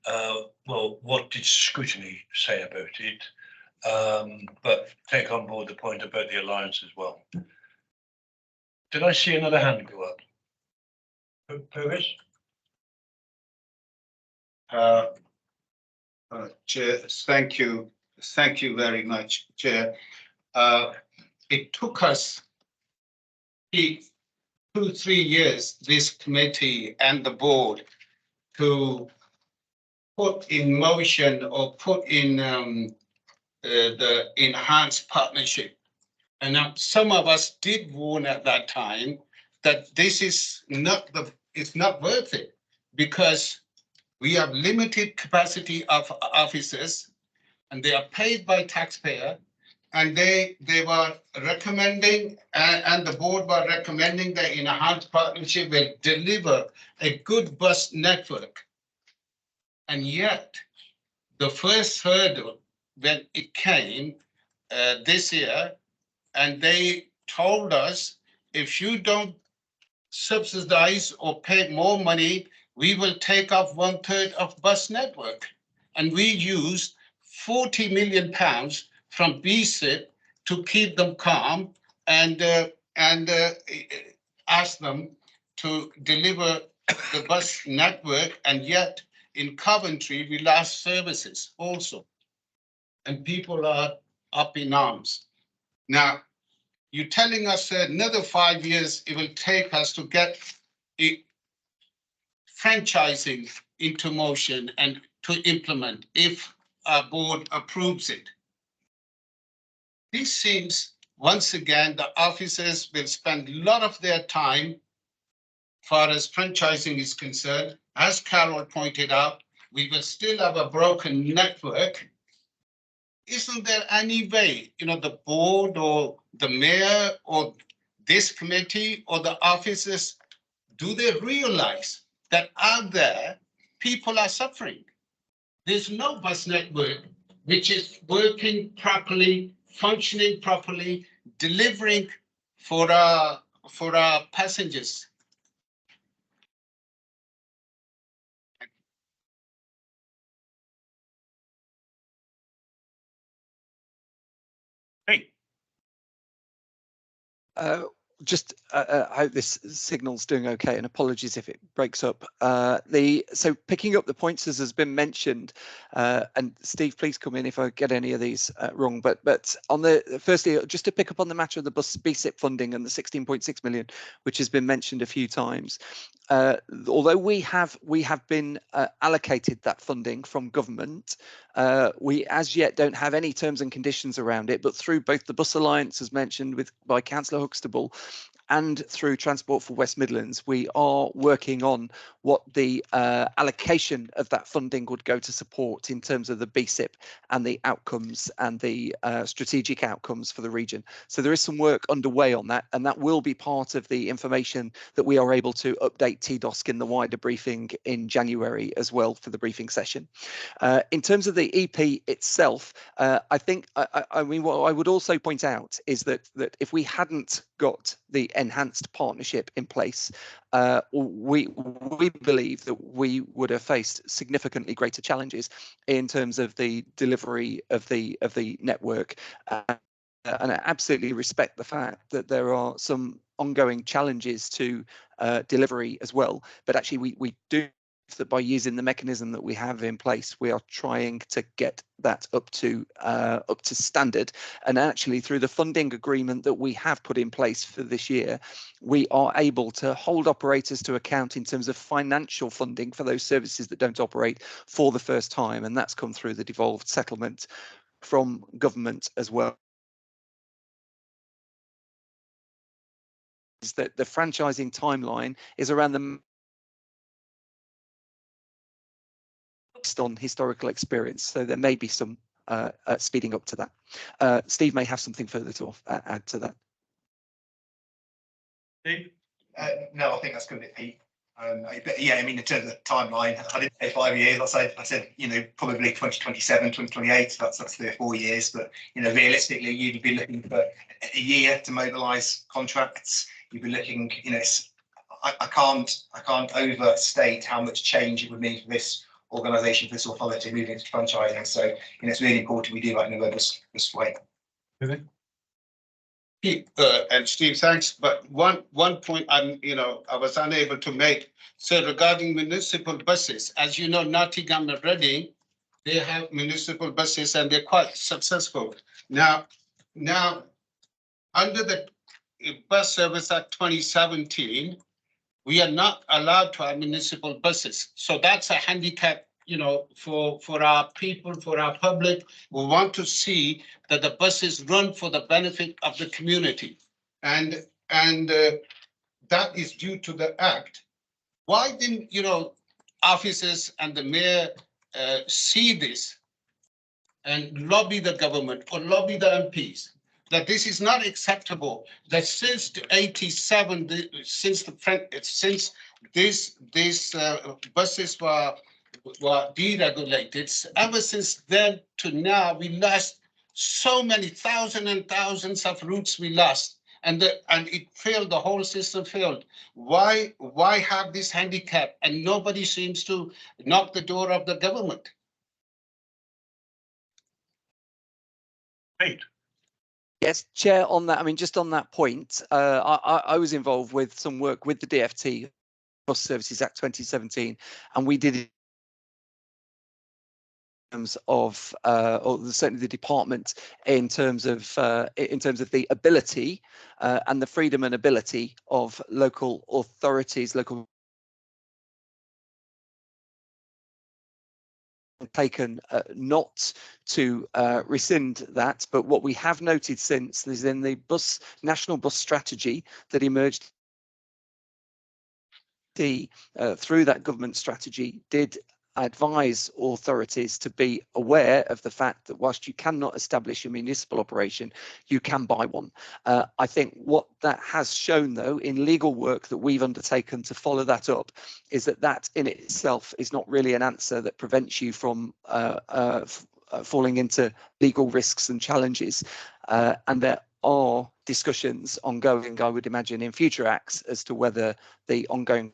well, what did Scrutiny say about it? But take on board the point about the Alliance as well. Did I see another hand go up? Purvis? Chair, thank you. Thank you very much, Chair. It took us 2-3 years, this committee and the board, to put in motion or put in the enhanced partnership. And some of us did warn at that time that this is it's not worth it, because we have limited capacity of officers and they are paid by taxpayer, and they were recommending and the board were recommending that enhanced partnership will deliver a good bus network. And yet the first hurdle when it came this year, and they told us, if you don't subsidize or pay more money, we will take off 1/3 of bus network. And we used £40 million from BSIP to keep them calm and ask them to deliver the bus network. And yet in Coventry, we lost services also. And people are up in arms. Now, you're telling us another 5 years it will take us to get franchising into motion and to implement if our board approves it. This seems, once again, the officers will spend a lot of their time, far as franchising is concerned. As Carol pointed out, we will still have a broken network. Isn't there any way, the board or the mayor or this committee or the officers, do they realize that out there, people are suffering? There's no bus network which is working properly, functioning properly, delivering for our passengers. Hey. just I hope this signal's doing okay, and apologies if it breaks up. So picking up the points as has been mentioned, and Steve, please come in if I get any of these wrong. But on the firstly, just to pick up on the matter of the bus BSIP funding and the 16.6 million, which has been mentioned a few times. Although we have been allocated that funding from government, we as yet don't have any terms and conditions around it. But through both the Bus Alliance, as mentioned by Councillor Huxtable, and through Transport for West Midlands, we are working on what the allocation of that funding would go to support in terms of the BSIP and the outcomes and the strategic outcomes for the region. So there is some work underway on that, and that will be part of the information that we are able to update TDOSC in the wider briefing in January as well for the briefing session. In terms of the EP itself, I think, I mean, what I would also point out is that if we hadn't got the enhanced partnership in place, we believe that we would have faced significantly greater challenges in terms of the delivery of the network. And I absolutely respect the fact that there are some ongoing challenges to delivery as well. But actually, we do that by using the mechanism that we have in place, we are trying to get that up to standard. And actually, through the funding agreement that we have put in place for this year, we are able to hold operators to account in terms of financial funding for those services that don't operate for the first time. And that's come through the devolved settlement from government as well. Is that the franchising timeline is around the based on historical experience, so there may be some speeding up to that. Steve may have something further to add to that. Steve? No, I think that's good, Pete. But yeah, I mean, in terms of timeline, I didn't say 5 years. I said, you know, probably 2027, 2028. That's 3 or 4 years. But you know, realistically, you'd be looking for a year to mobilise contracts. You'd be looking, you know, I can't overstate how much change it would mean for this organisation, for this authority moving into franchising. So, you know, it's really important we do that in a robust way. Pete, and Steve, thanks. But one point I was unable to make. So regarding municipal buses, as you know, Nottingham and Reading, they have municipal buses and they're quite successful. Now, under the Bus Service Act 2017, we are not allowed to have municipal buses. So that's a handicap, you know, for our people, for our public. We want to see that the buses run for the benefit of the community. And that is due to the act. Why didn't, you know, officers and the mayor see this and lobby the government or lobby the MPs that this is not acceptable, that since 87, since these buses were deregulated, ever since then to now, we lost so many thousands and thousands of routes we lost, and it failed, the whole system failed. Why have this handicap and nobody seems to knock the door of the government? Pete? Yes, Chair, on that, I mean, just on that point, I was involved with some work with the DFT, Bus Services Act 2017, and we did in terms of, or certainly the department, in terms of the ability and the freedom and ability of local authorities, local taken not to rescind that, but what we have noted since is in the national bus strategy that emerged through that government strategy did advise authorities to be aware of the fact that whilst you cannot establish a municipal operation, you can buy one. I think what that has shown, though, in legal work that we've undertaken to follow that up, is that in itself is not really an answer that prevents you from falling into legal risks and challenges. And there are discussions ongoing, I would imagine, in future acts as to whether the ongoing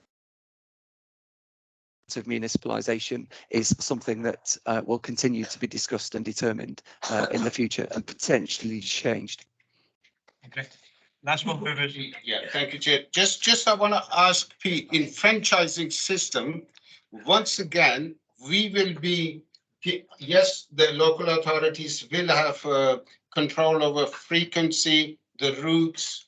of municipalisation is something that will continue to be discussed and determined in the future and potentially changed. Okay. Last one, Rivers. Yeah, thank you, Chair. Just I want to ask Pete, in franchising system, once again, we will be, yes, the local authorities will have control over frequency, the routes,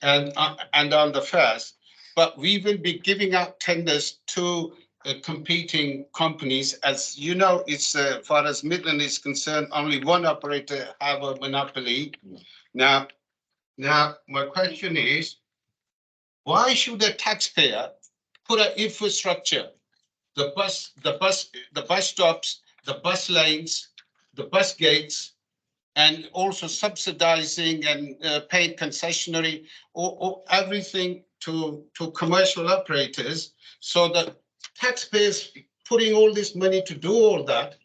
and on the fares, but we will be giving out tenders to competing companies. As you know, it's far as Midland is concerned, only one operator have a monopoly. Now, my question is, why should the taxpayer put an infrastructure, the bus stops, the bus lanes, the bus gates, and also subsidizing and paid concessionary or everything to commercial operators, so that taxpayers putting all this money to do all that,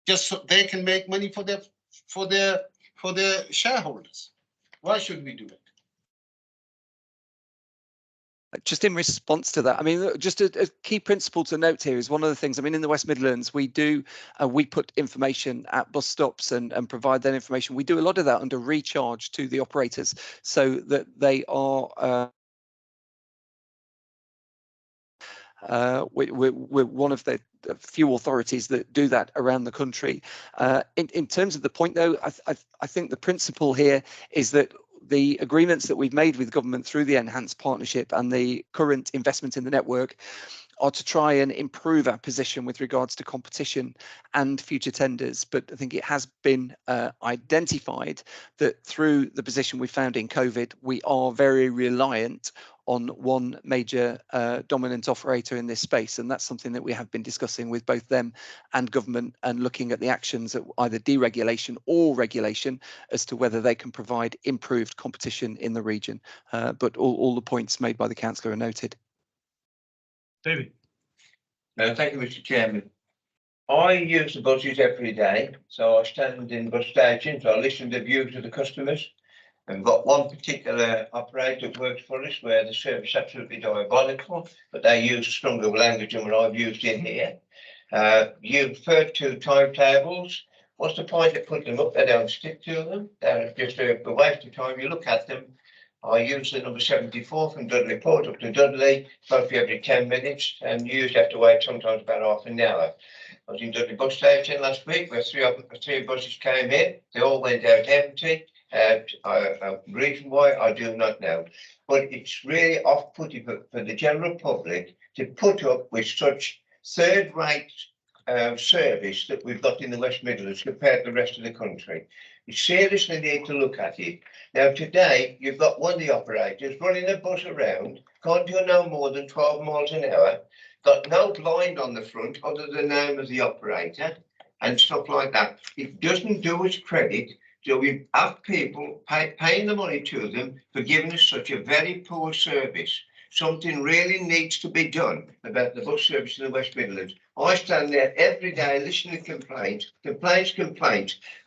just so they can make money for their shareholders? Why should we do it? Just in response to that, I mean, just a key principle to note here is one of the things, I mean, in the West Midlands, we put information at bus stops and provide that information. We do a lot of that under recharge to the operators so that they are we're one of the few authorities that do that around the country. In terms of the point, though, I think the principle here is that the agreements that we've made with government through the enhanced partnership and the current investment in the network are to try and improve our position with regards to competition and future tenders. But I think it has been identified that through the position we found in COVID, we are very reliant on one major dominant operator in this space. And that's something that we have been discussing with both them and government, and looking at the actions at either deregulation or regulation as to whether they can provide improved competition in the region. But all the points made by the councillor are noted. David. Thank you, Mr. Chairman. I use the buses every day, so I stand in bus stations, I listen to the views of the customers. And got one particular operator that works for us where the service is absolutely diabolical, but they use stronger language than what I've used in here. You referred to timetables. What's the point of putting them up? They don't stick to them. They're just a waste of time. You look at them. I use the number 74 from Dudley Port up to Dudley, both every 10 minutes, and you usually have to wait sometimes about half an hour. I was in Dudley bus station last week where three buses came in. They all went out empty. Reason why I do not know, but it's really off-putting for the general public to put up with such third-rate service that we've got in the West Midlands compared to the rest of the country. You seriously need to look at it. Now today you've got one of the operators running a bus around, can't do no more than 12 miles an hour, got no blind on the front other than the name of the operator and stuff like that. It doesn't do us credit. So we have people paying the money to them for giving us such a very poor service. Something really needs to be done about the bus service in the West Midlands. I stand there every day listening to complaints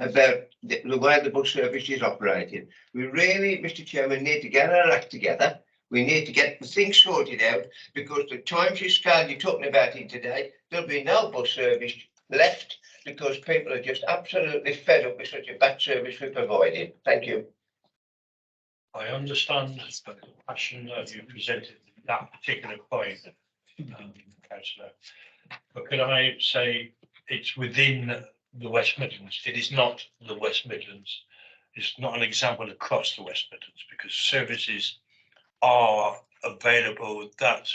about the way the bus service is operating. We really, Mr. Chairman, need to get our act together. We need to get the thing sorted out, because the timesheet scale you're talking about it today, there'll be no bus service left, because people are just absolutely fed up with such a bad service we're providing. Thank you. I understand the passion that you presented that particular point, councillor. But can I say it's within the West Midlands? It is not the West Midlands. It's not an example across the West Midlands, because services are available that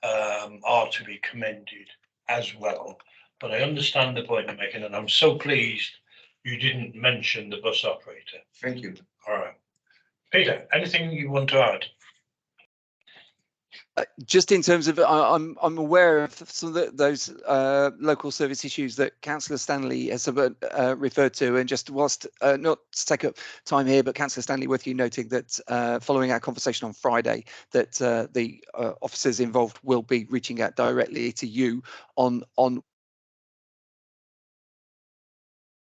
are to be commended as well. But I understand the point you're making, and I'm so pleased you didn't mention the bus operator. Thank you. All right. Peter, anything you want to add? Just in terms of, I'm aware of some of those local service issues that Councillor Stanley has referred to, and just whilst not to take up time here, but Councillor Stanley, worth you noting that following our conversation on Friday, that the officers involved will be reaching out directly to you on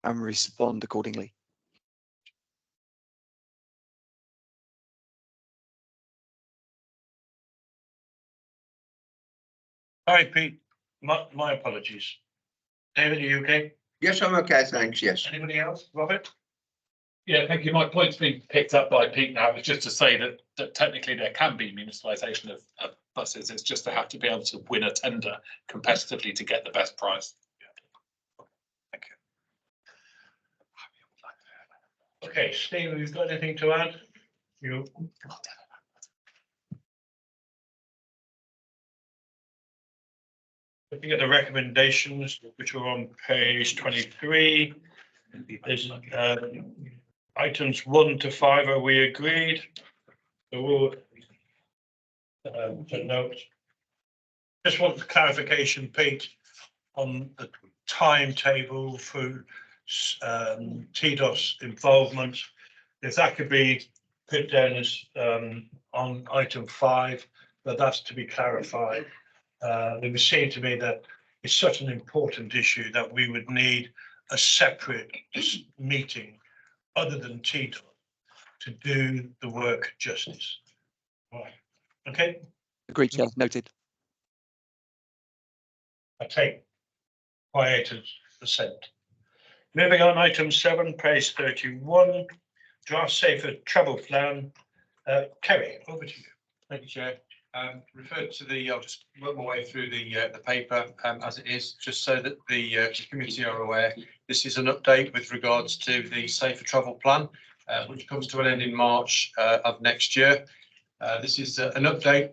and respond accordingly. All right, Pete, my apologies. David, are you okay? Yes, I'm okay, thanks, yes. Anybody else? Robert? Yeah, thank you. My point's been picked up by Pete now. It's just to say that technically there can be municipalisation of buses. It's just they have to be able to win a tender competitively to get the best price. Thank you. Okay, Steve, have you got anything to add? You? Looking at the recommendations, which are on page 23, there's items 1 to 5 are we agreed? So we'll to note. Just want clarification, Pete, on the timetable for TDOS involvement. If that could be put down as on item 5, but that's to be clarified. It would seem to me that it's such an important issue that we would need a separate meeting other than TDOS to do the work justice. Right. Okay. Agreed, Chair. Noted. I take quiet assent. Moving on, item 7, page 31, draft safer travel plan. Kerry, over to you. Thank you, Chair. Referred to the, I'll just work my way through the paper as it is, just so that the community are aware. This is an update with regards to the safer travel plan, which comes to an end in March of next year. This is an update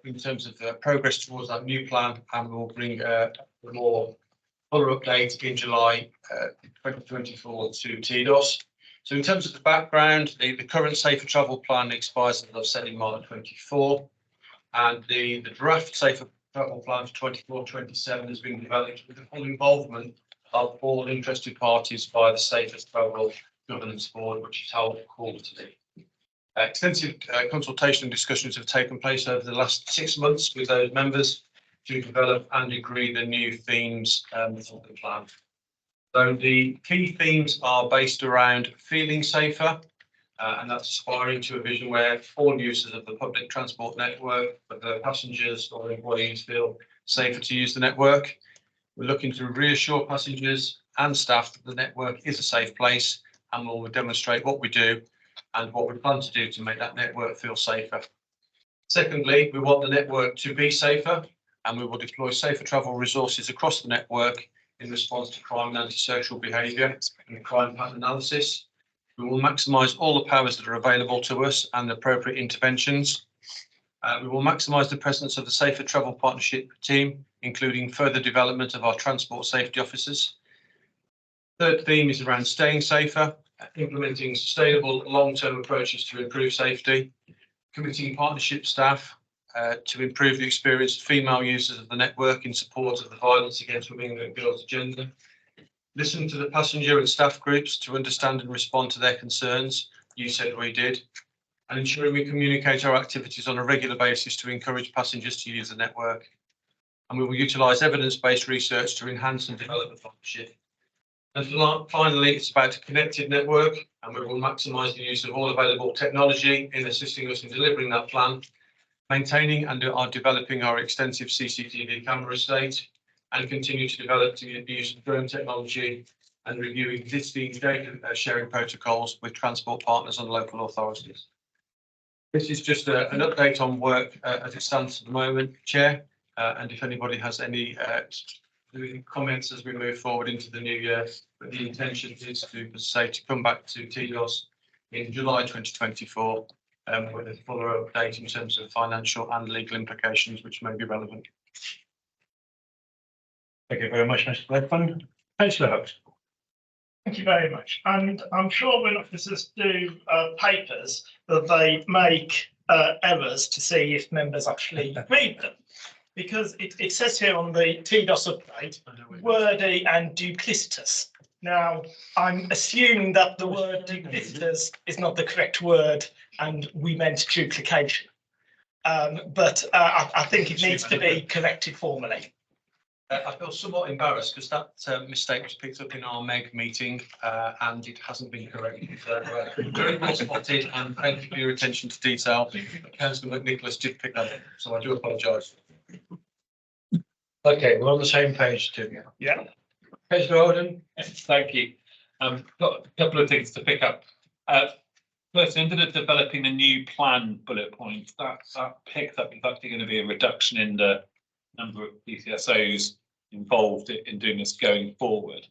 in terms of progress towards that new plan, and we'll bring a more fuller update in July 2024 to TDOS. So in terms of the background, the current safer travel plan expires, as I've said, in March 24, and the draft safer travel plan for 24-27 has been developed with the full involvement of all interested parties by the Safer Travel Governance Board, which is held quarterly. Extensive consultation and discussions have taken place over the last 6 months with those members to develop and agree the new themes for the plan. So the key themes are based around feeling safer, and that's aspiring to a vision where all users of the public transport network, whether passengers or employees, feel safer to use the network. We're looking to reassure passengers and staff that the network is a safe place, and we'll demonstrate what we do and what we plan to do to make that network feel safer. Secondly, we want the network to be safer, and we will deploy safer travel resources across the network in response to crime and antisocial behaviour and crime pattern analysis. We will maximise all the powers that are available to us and the appropriate interventions. We will maximise the presence of the Safer Travel Partnership team, including further development of our transport safety officers. Third theme is around staying safer, implementing sustainable long-term approaches to improve safety, committing partnership staff to improve the experience of female users of the network in support of the violence against women and girls agenda. Listen to the passenger and staff groups to understand and respond to their concerns. You said we did. And ensuring we communicate our activities on a regular basis to encourage passengers to use the network. And we will utilise evidence-based research to enhance and develop the partnership. And finally, it's about a connected network, and we will maximise the use of all available technology in assisting us in delivering that plan, maintaining and are developing our extensive CCTV camera estate, and continue to develop the use of drone technology and review existing data sharing protocols with transport partners and local authorities. This is just an update on work as it stands at the moment, Chair, and if anybody has any comments as we move forward into the new year, but the intention is to come back to TDOS in July 2024 with a fuller update in terms of financial and legal implications which may be relevant. Thank you very much, Mr. Blackburn. Councillor Hunt. Thank you very much. And I'm sure when officers do papers that they make errors to see if members actually read them. Because it says here on the TDOS update, wordy and duplicitous. Now, I'm assuming that the word duplicitous is not the correct word and we meant duplication. But I think it needs to be corrected formally. I feel somewhat embarrassed because that mistake was picked up in our MEG meeting and it hasn't been corrected. So very well spotted, and thank you for your attention to detail. Councillor McNicholas did pick that up, so I do apologise. Okay, we're on the same page too. Yeah. Councillor Oden. Thank you. Got a couple of things to pick up. First, under the developing a new plan bullet point, that picks up, is actually going to be a reduction in the number of PCSOs involved in doing this going forward.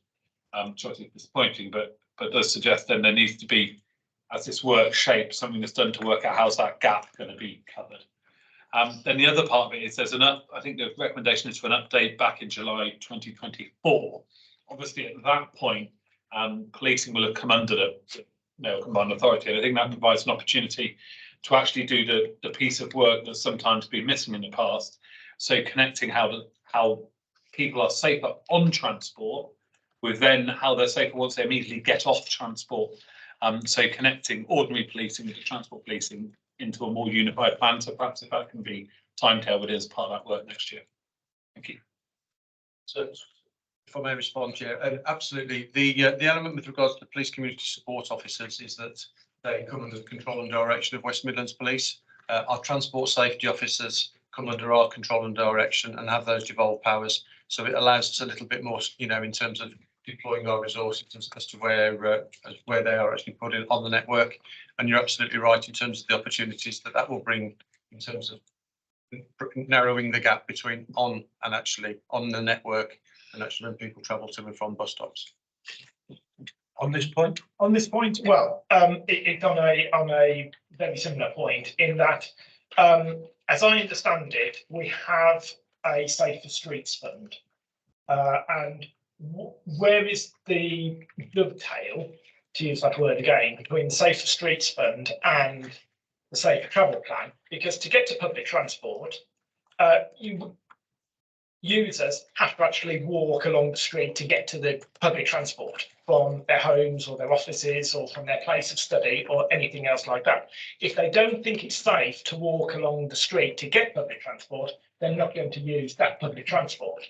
Which is disappointing, but does suggest then there needs to be, as this work shapes, something that's done to work out how's that gap going to be covered. Then the other part of it is there's enough, I think the recommendation is for an update back in July 2024. Obviously, at that point, policing will have come under the Mayoral Combined Authority, and I think that provides an opportunity to actually do the piece of work that's sometimes been missing in the past. So connecting how people are safer on transport with then how they're safer once they immediately get off transport. So connecting ordinary policing with the transport policing into a more unified plan. So perhaps if that can be timetabled as part of that work next year. Thank you. So if I may respond, Chair, absolutely. The element with regards to the police community support officers is that they come under the control and direction of West Midlands Police. Our transport safety officers come under our control and direction and have those devolved powers. So it allows us a little bit more, in terms of deploying our resources as to where they are actually put in on the network. And you're absolutely right in terms of the opportunities that will bring in terms of narrowing the gap between on and actually on the network and actually when people travel to and from bus stops. On this point? On this point, well, it's on a very similar point in that, as I understand it, we have a Safer Streets Fund, and where is the dovetail, to use that word again, between the Safer Streets Fund and the Safer Travel Plan? Because to get to public transport, users have to actually walk along the street to get to the public transport from their homes or their offices or from their place of study or anything else like that. If they don't think it's safe to walk along the street to get public transport, they're not going to use that public transport.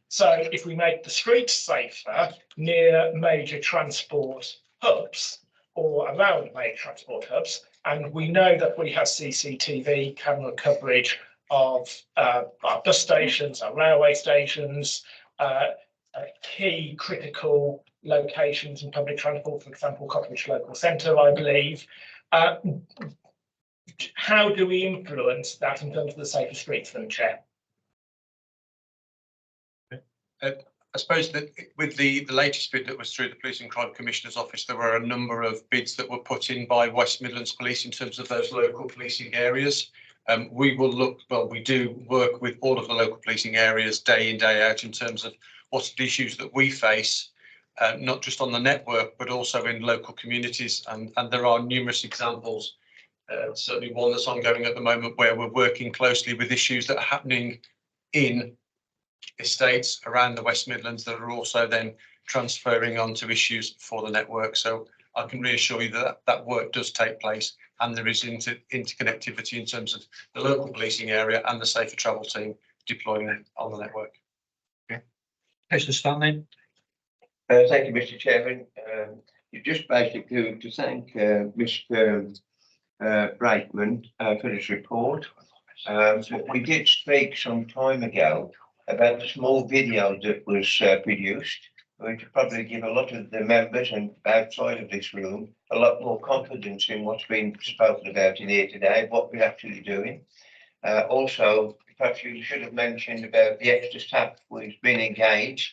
So if we make the streets safer near major transport hubs or around major transport hubs, and we know that we have CCTV camera coverage of our bus stations, our railway stations, key critical locations in public transport, for example, Cottage Local Centre, I believe. How do we influence that in terms of the Safer Streets Fund, Chair? I suppose that with the latest bid that was through the Police and Crime Commissioner's Office, there were a number of bids that were put in by West Midlands Police in terms of those local policing areas. We do work with all of the local policing areas day in, day out in terms of what the issues that we face, not just on the network, but also in local communities. And there are numerous examples, certainly one that's ongoing at the moment, where we're working closely with issues that are happening in estates around the West Midlands that are also then transferring onto issues for the network. So I can reassure you that that work does take place, and there is interconnectivity in terms of the local policing area and the Safer Travel team deploying on the network. Okay. Mr. Stanley. Thank you, Mr. Chairman. You just basically to thank Mr. Brakeman for his report. We did speak some time ago about the small video that was produced, which would probably give a lot of the members and outside of this room a lot more confidence in what's been spoken about in here today, what we're actually doing. Also, perhaps you should have mentioned about the extra staff who's been engaged,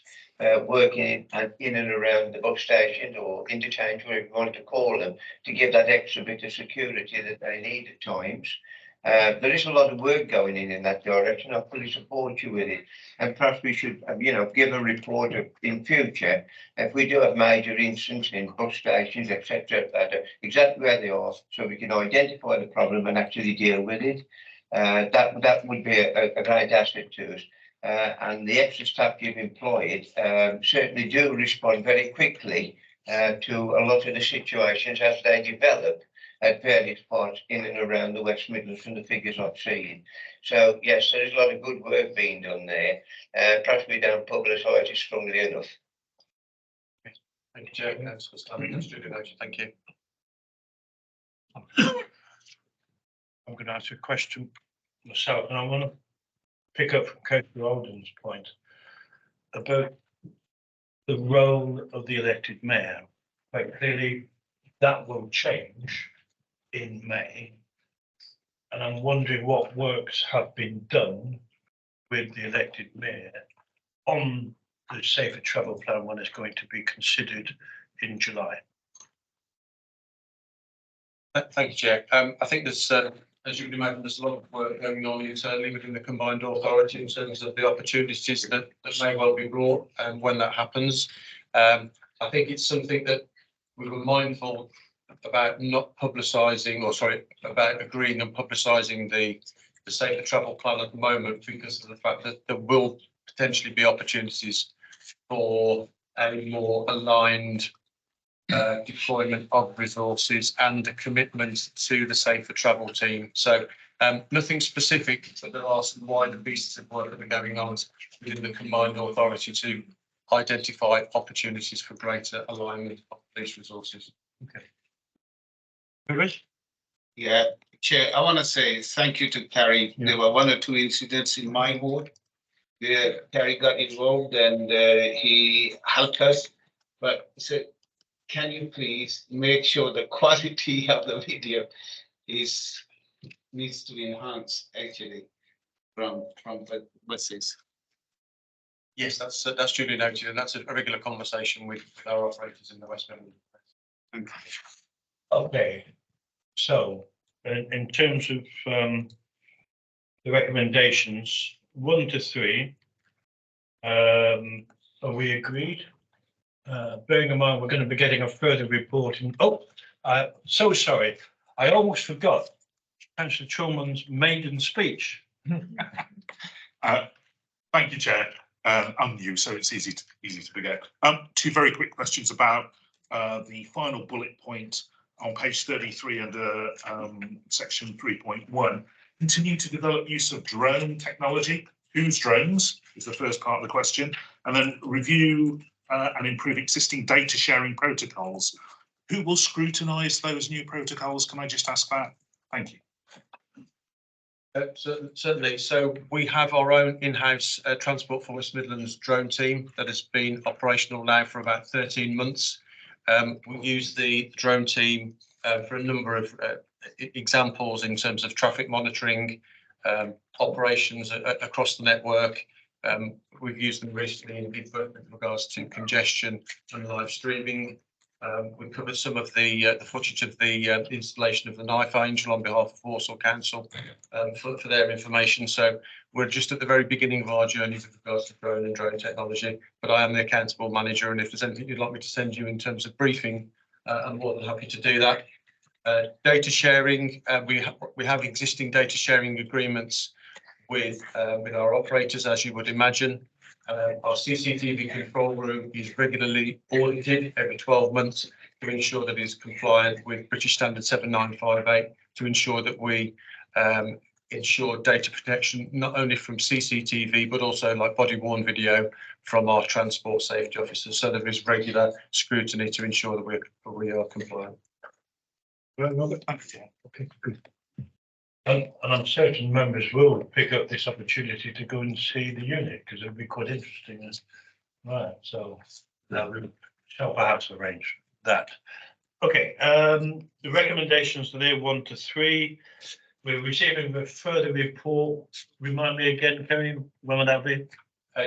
working in and around the bus stations or interchange, whatever you want to call them, to give that extra bit of security that they need at times. There is a lot of work going in that direction. I fully support you with it, and perhaps we should, give a report in future if we do have major incidents in bus stations, etc., exactly where they are, so we can identify the problem and actually deal with it. That would be a great asset to us. And the extra staff you've employed certainly do respond very quickly to a lot of the situations as they develop at various parts in and around the West Midlands from the figures I've seen. So yes, there is a lot of good work being done there. Perhaps we don't publicise it strongly enough. Thank you, Chair. Thank you. I'm going to ask a question myself, and I want to pick up from Councillor Oldham's point about the role of the elected mayor But clearly that will change in May. And I'm wondering what works have been done with the elected mayor on the safer travel plan when it's going to be considered in July. Thank you, Chair. I think there's, as you can imagine, there's a lot of work going on internally within the combined authority in terms of the opportunities that may well be brought and when that happens. I think it's something that we were mindful about not publicising, or sorry, about agreeing and publicising the safer travel plan at the moment because of the fact that there will potentially be opportunities for a more aligned deployment of resources and a commitment to the safer travel team. So nothing specific, but there are some wider pieces of work that are going on within the combined authority to identify opportunities for greater alignment of these resources. Okay. Yeah, Chair, I want to say thank you to Carrie. Yeah. There were one or two incidents in my ward where Carrie got involved and he helped us. But he said, can you please make sure the quality of the video needs to be enhanced actually from the buses. Yes, that's duly noted, and that's a regular conversation with our operators in the West Midlands. Okay, so in terms of the recommendations 1 to 3, are we agreed? Bearing in mind we're going to be getting a further report in. So sorry, I almost forgot Councillor Chulman's maiden speech. Thank you, Chair. I'm new, so it's easy to forget. 2 very quick questions about the final bullet point on page 33 under section 3.1. Continue to develop use of drone technology. Whose drones is the first part of the question, and then review and improve existing data sharing protocols. Who will scrutinise those new protocols? Can I just ask that? Thank you. Certainly. So we have our own in-house Transport for West Midlands drone team that has been operational now for about 13 months. We use the drone team for a number of examples in terms of traffic monitoring, operations across the network. We've used them recently in with regards to congestion and live streaming. We've covered some of the footage of the installation of the Knife Angel on behalf of Walsall Council for their information. So we're just at the very beginning of our journey with regards to drone and drone technology, but I am the accountable manager, and if there's anything you'd like me to send you in terms of briefing, I'm more than happy to do that. Data sharing, we have existing data sharing agreements with our operators, as you would imagine. Our CCTV control room is regularly audited every 12 months to ensure that it is compliant with British Standard 7958, to ensure that we ensure data protection, not only from CCTV, but also like body worn video from our transport safety officers. So there is regular scrutiny to ensure that we are compliant. Okay, good. And I'm certain members will pick up this opportunity to go and see the unit because it'll be quite interesting. Right, so we shall perhaps arrange that. Okay, the recommendations today 1 to 3. We're receiving a further report. Remind me again, Kerry, when will that be?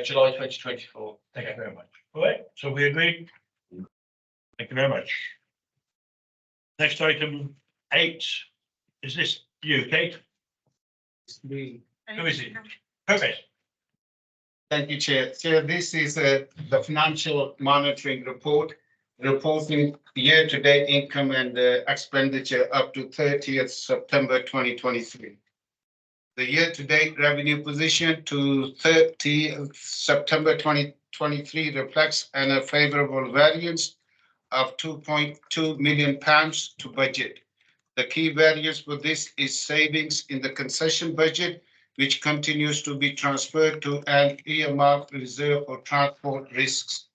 July 2024. Thank you very much. All right, so we agree. Thank you very much. Next item 8. Is this you, Kate? Me. Who is it? Perfect. Thank you, Chair. Chair, this is the financial monitoring report, reporting year-to-date income and expenditure up to 30th September 2023. The year-to-date revenue position to 30th September 2023 reflects a favourable variance of £2.2 million to budget. The key variance for this is savings in the concession budget, which continues to be transferred to an earmarked reserve for transport risks.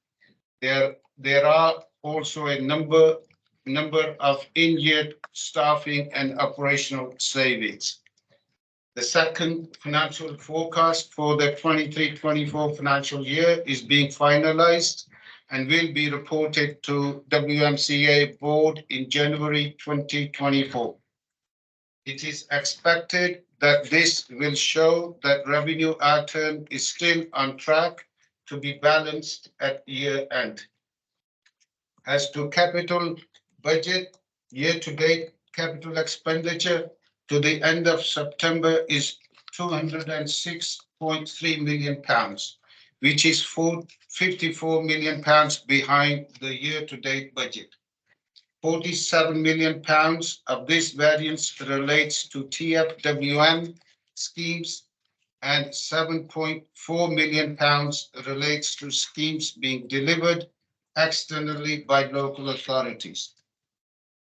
There are also a number of in-year staffing and operational savings. The second financial forecast for the 23-24 financial year is being finalized and will be reported to WMCA board in January 2024. It is expected that this will show that revenue item is still on track to be balanced at year end. As to capital budget, year-to-date capital expenditure to the end of September is £206.3 million, which is £54 million behind the year-to-date budget. £47 million of this variance relates to TFWM schemes and £7.4 million relates to schemes being delivered externally by local authorities.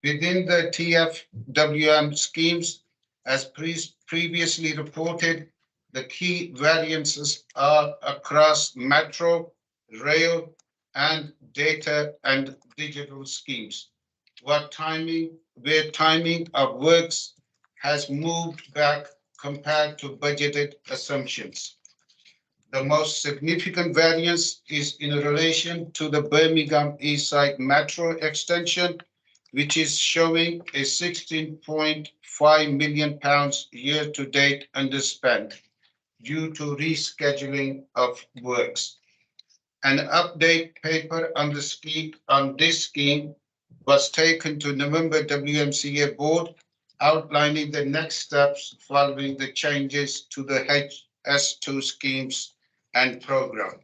Within the TFWM schemes, as previously reported, the key variances are across metro, rail, and data and digital schemes. Where timing of works has moved back compared to budgeted assumptions. The most significant variance is in relation to the Birmingham East Side Metro extension, which is showing a £16.5 million year-to-date underspend due to rescheduling of works. An update paper on this scheme was taken to November WMCA board, outlining the next steps following the changes to the HS2 schemes and program.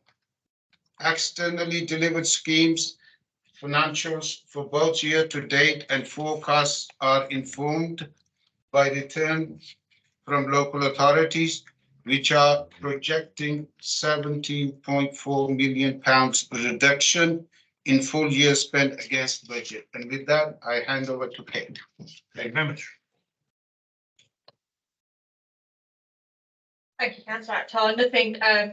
Externally delivered schemes financials for both year-to-date and forecasts are informed by return from local authorities, which are projecting £17.4 million reduction in full year spent against budget. And with that, I hand over to Kate. Thank you very much. Thank you, Councillor Akhtar.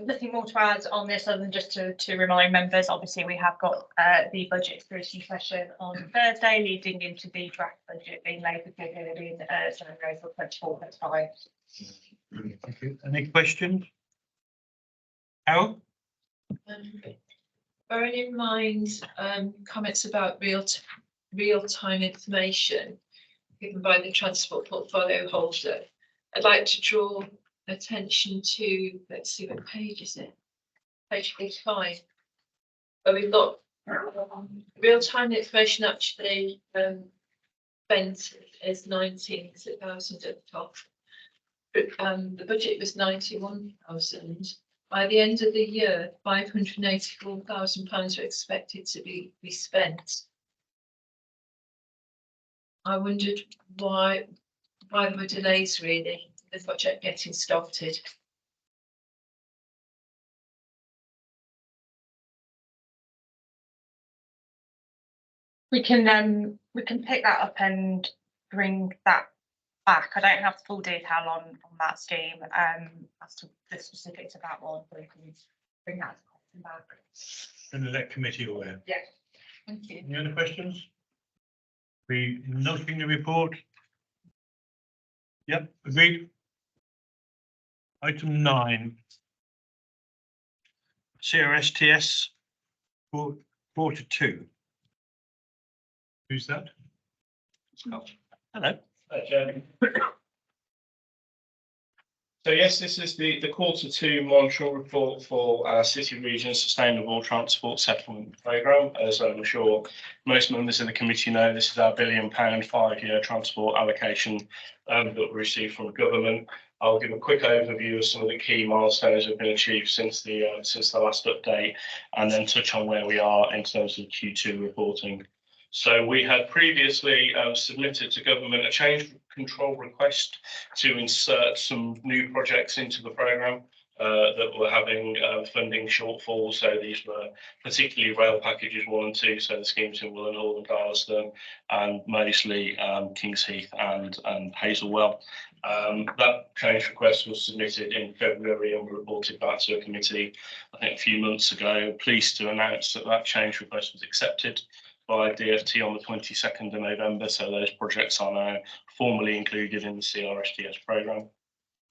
Nothing more to add on this other than just to remind members, obviously we have got the budget scrutiny session on Thursday, leading into the draft budget being laid before in January 24/25. Thank you. Any questions? Harold? Bearing in mind comments about real-time information given by the transport portfolio holder, I'd like to draw attention to, let's see, what page is it? Page 45. Where we've got real-time information actually spent is 19,000 at the top. But, the budget was 91,000. By the end of the year, £584,000 are expected to be spent. I wondered why there were delays really, the project getting started. We can pick that up and bring that back. I don't have the full detail on that scheme as to the specifics of that one, but we can bring that back. And let committee aware. Yeah, thank you. Any other questions? We noting the report. Yep, agreed. Item 9. CRSTS quarter 2. Who's that? Oh, hello. So yes, this is the quarter 2 monitoring report for our City Region Sustainable Transport Settlement Programme. As I'm sure most members of the committee know, this is our £1 billion 5-year transport allocation that we received from the government. I'll give a quick overview of some of the key milestones that have been achieved since the last update, and then touch on where we are in terms of Q2 reporting. So we had previously submitted to government a change control request to insert some new projects into the programme that were having funding shortfalls. So these were particularly rail packages 1 and 2, so the schemes in Willenhall and Darlaston, and mostly Kings Heath and Hazelwell. That change request was submitted in February and reported back to a committee, I think, a few months ago. Pleased to announce that change request was accepted by DfT on the 22nd of November, so those projects are now formally included in the CRSTS programme.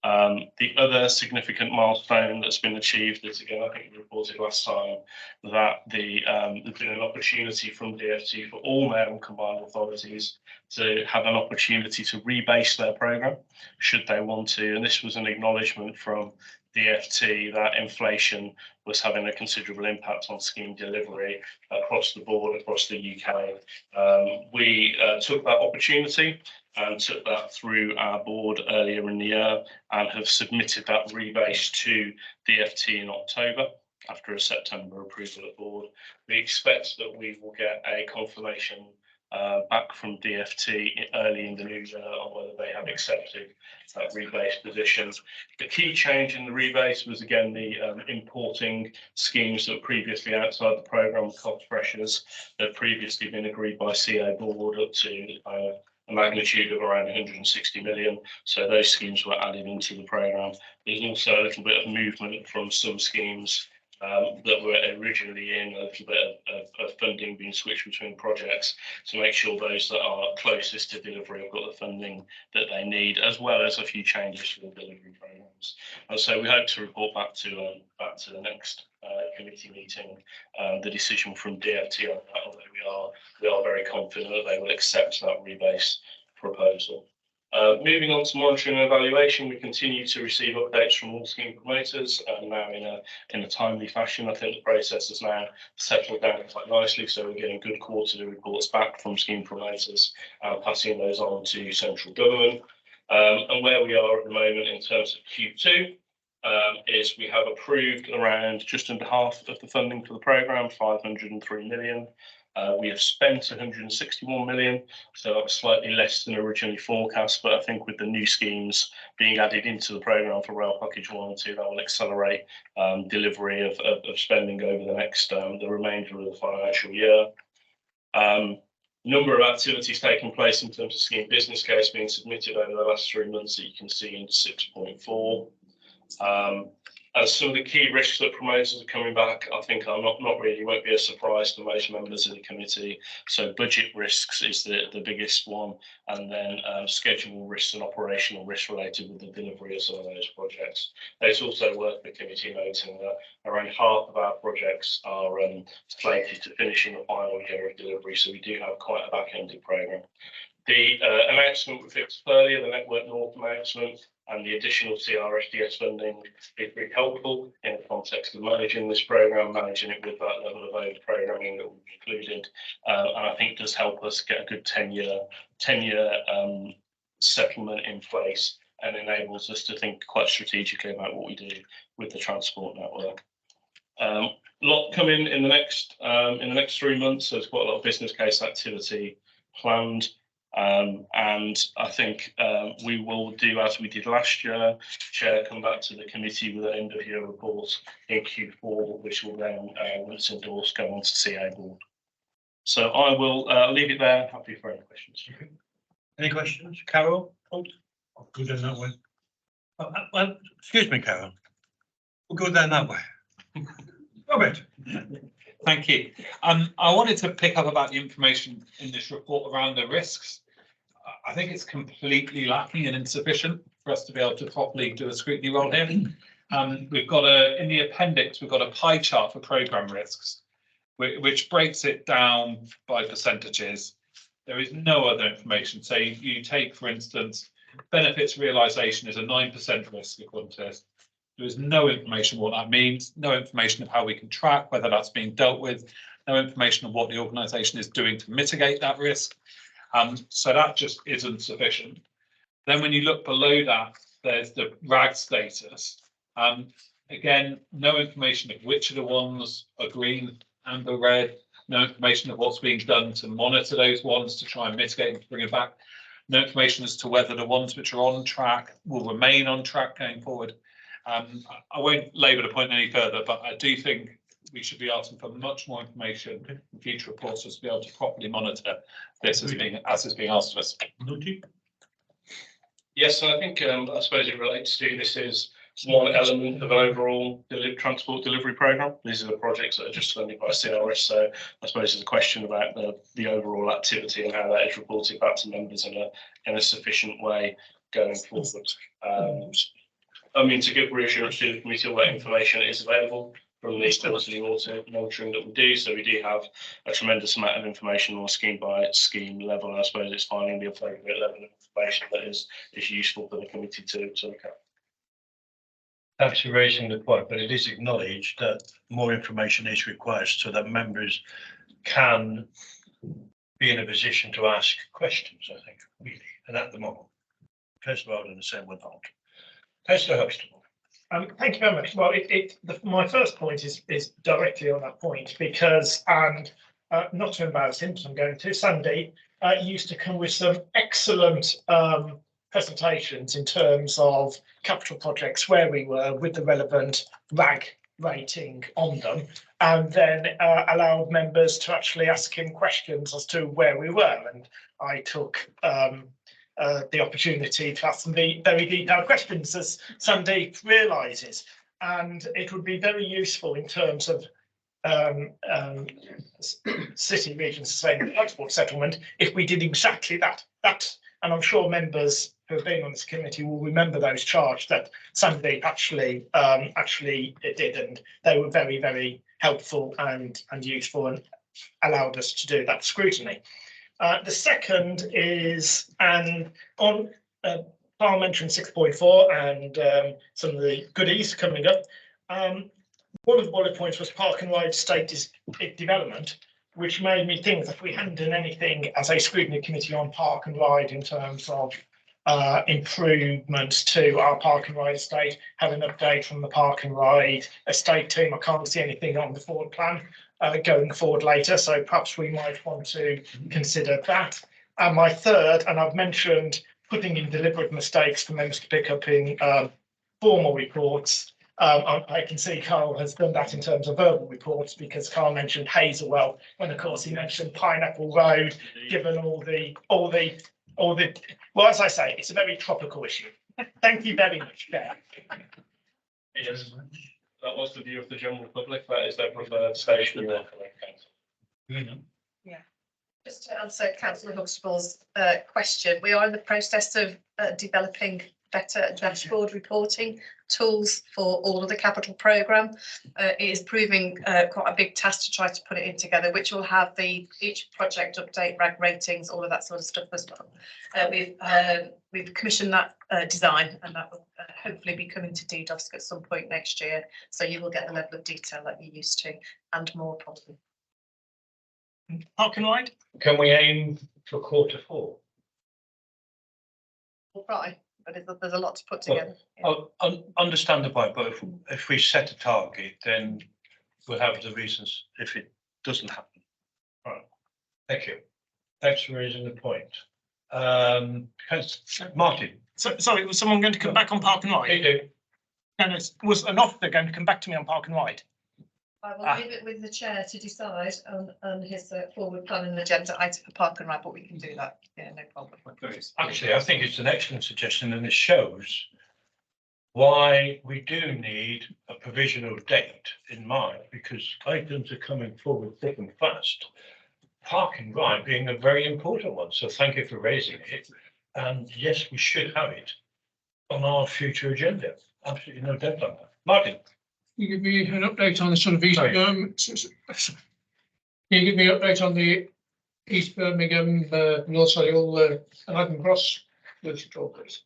The other significant milestone that's been achieved is, again, I think we reported last time that there's been an opportunity from DfT for all mayor and combined authorities to have an opportunity to rebase their programme should they want to. And this was an acknowledgement from DfT that inflation was having a considerable impact on scheme delivery across the board, across the UK. We took that opportunity and took that through our board earlier in the year and have submitted that rebase to DfT in October after a September approval at board. We expect that we will get a confirmation back from DfT early in the new year on whether they have accepted that rebase position. The key change in the rebase was, again, the importing schemes that were previously outside the programme cost pressures that had previously been agreed by CA board up to a magnitude of around 160 million. So those schemes were added into the programme. There's also a little bit of movement from some schemes that were originally in, a little bit of funding being switched between projects to make sure those that are closest to delivery have got the funding that they need, as well as a few changes to the delivery programmes. And so we hope to report back to the next committee meeting the decision from DfT on that, although we are very confident that they will accept that rebase proposal. Moving on to monitoring and evaluation, we continue to receive updates from all scheme promoters now in a timely fashion. I think the process has now settled down quite nicely, so we're getting good quarterly reports back from scheme promoters, passing those on to central government. And where we are at the moment in terms of Q2 is we have approved around just under half of the funding for the programme, 503 million. We have spent 161 million, so that's slightly less than originally forecast, but I think with the new schemes being added into the programme for rail package 1 and 2, that will accelerate delivery of spending over the next the remainder of the financial year. Number of activities taking place in terms of scheme business case being submitted over the last 3 months that you can see in 6.4. As some of the key risks that promoters are coming back, I think are not really won't be a surprise to most members of the committee. So budget risks is the biggest one, and then schedule risks and operational risks related with the delivery of some of those projects. It's also worth the committee noting that around half of our projects are slated to finish in the final year of delivery, so we do have quite a back-ended programme. The announcement we fixed earlier, the Network North announcement, and the additional CRSDS funding is very helpful in the context of managing this programme, managing it with that level of over-programming that we've included, and I think does help us get a good 10-year settlement in place and enables us to think quite strategically about what we do with the transport network. A lot coming in the next 3 months. So there's quite a lot of business case activity planned. And I think we will do as we did last year, Chair, come back to the committee with an end of year report in Q4, which will then, once endorsed, go on to CA board. So I will leave it there. Happy for any questions. Any questions? Carol? Oh, go down that way. Well, excuse me, Carol. We'll go down that way. Robert. Thank you. I wanted to pick up about the information in this report around the risks. I think it's completely lacking and insufficient for us to be able to properly do a scrutiny role here. We've got in the appendix, we've got a pie chart for programme risks, which breaks it down by percentages. There is no other information. So you take, for instance, benefits realisation is a 9% risk according to this. There is no information what that means, no information of how we can track whether that's being dealt with, no information of what the organisation is doing to mitigate that risk. So that just isn't sufficient. Then when you look below that, there's the RAG status. Again, no information of which of the ones are green, amber, red, no information of what's being done to monitor those ones to try and mitigate and bring it back. No information as to whether the ones which are on track will remain on track going forward. I won't labour the point any further, but I do think we should be asking for much more information in future reports to be able to properly monitor this as is being asked of us. Yes, and I think I suppose it relates to this is one element of an overall transport delivery programme. These are the projects that are just funded by CRS. So I suppose there's a question about the overall activity and how that is reported back to members in a sufficient way going forward. I mean, to give reassurance to the committee, all that information is available from the quarterly auto monitoring that we do. So we do have a tremendous amount of information on a scheme by scheme level. And I suppose it's finding the appropriate level of information that is useful for the committee to look at. Thanks for raising the point, but it is acknowledged that more information is required so that members can be in a position to ask questions, I think, really. And at the moment, Councillor Alden is saying we're not. Councillor Huxtable. Thank you very much. Well, my first point is directly on that point because, and not to embarrass him, so I'm going to, Sandy used to come with some excellent presentations in terms of capital projects where we were with the relevant RAG rating on them, and then allowed members to actually ask him questions as to where we were. And I took the opportunity to ask them the very detailed questions, as Sandy realises, and it would be very useful in terms of city region sustainable transport settlement if we did exactly that. And I'm sure members who have been on this committee will remember those charts that Sandy actually did, and they were very, very helpful and useful and allowed us to do that scrutiny. The second is, and on Parliamentary 6.4 and some of the goodies coming up, one of the bullet points was park and ride state development, which made me think that if we hadn't done anything as a scrutiny committee on park and ride in terms of improvements to our park and ride estate, have an update from the park and ride estate team. I can't see anything on the forward plan going forward later, so perhaps we might want to consider that. And my third, and I've mentioned putting in deliberate mistakes for members to pick up in formal reports. I can see Carl has done that in terms of verbal reports, because Carl mentioned Hazelwell when, of course, he mentioned Pineapple Road. Given all the, well, as I say, it's a very tropical issue. Thank you very much, Chair. Yes, that was the view of the general public. That is their preferred station. Yeah. Just to answer Councillor Huxtable's question, we are in the process of developing better dashboard reporting tools for all of the capital programme. It is proving quite a big task to try to put it in together, which will have each project update, RAG ratings, all of that sort of stuff as well. We've commissioned that design, and that will hopefully be coming to DDoS at some point next year. So you will get the level of detail that you're used to, and more probably. Park and ride? Can we aim for Q4? We'll try, but there's a lot to put together. I understand the point, but if we set a target, then we'll have the reasons if it doesn't happen. All right. Thank you. Thanks for raising the point. Martin. So, sorry, was someone going to come back on park and ride? You do. And was an officer going to come back to me on park and ride? I will leave it with the chair to decide on his forward planning agenda item for park and ride, but we can do that. Yeah, no problem. Actually, I think it's an excellent suggestion, and it shows why we do need a provisional date in mind, because items are coming forward thick and fast. Park and ride being a very important one. So thank you for raising it. And yes, we should have it on our future agenda. Absolutely no doubt on that. Martin. Can you give me an update on the sort of East Birmingham? Can you give me an update on the East Birmingham, North Solihull, and Adam Cross please?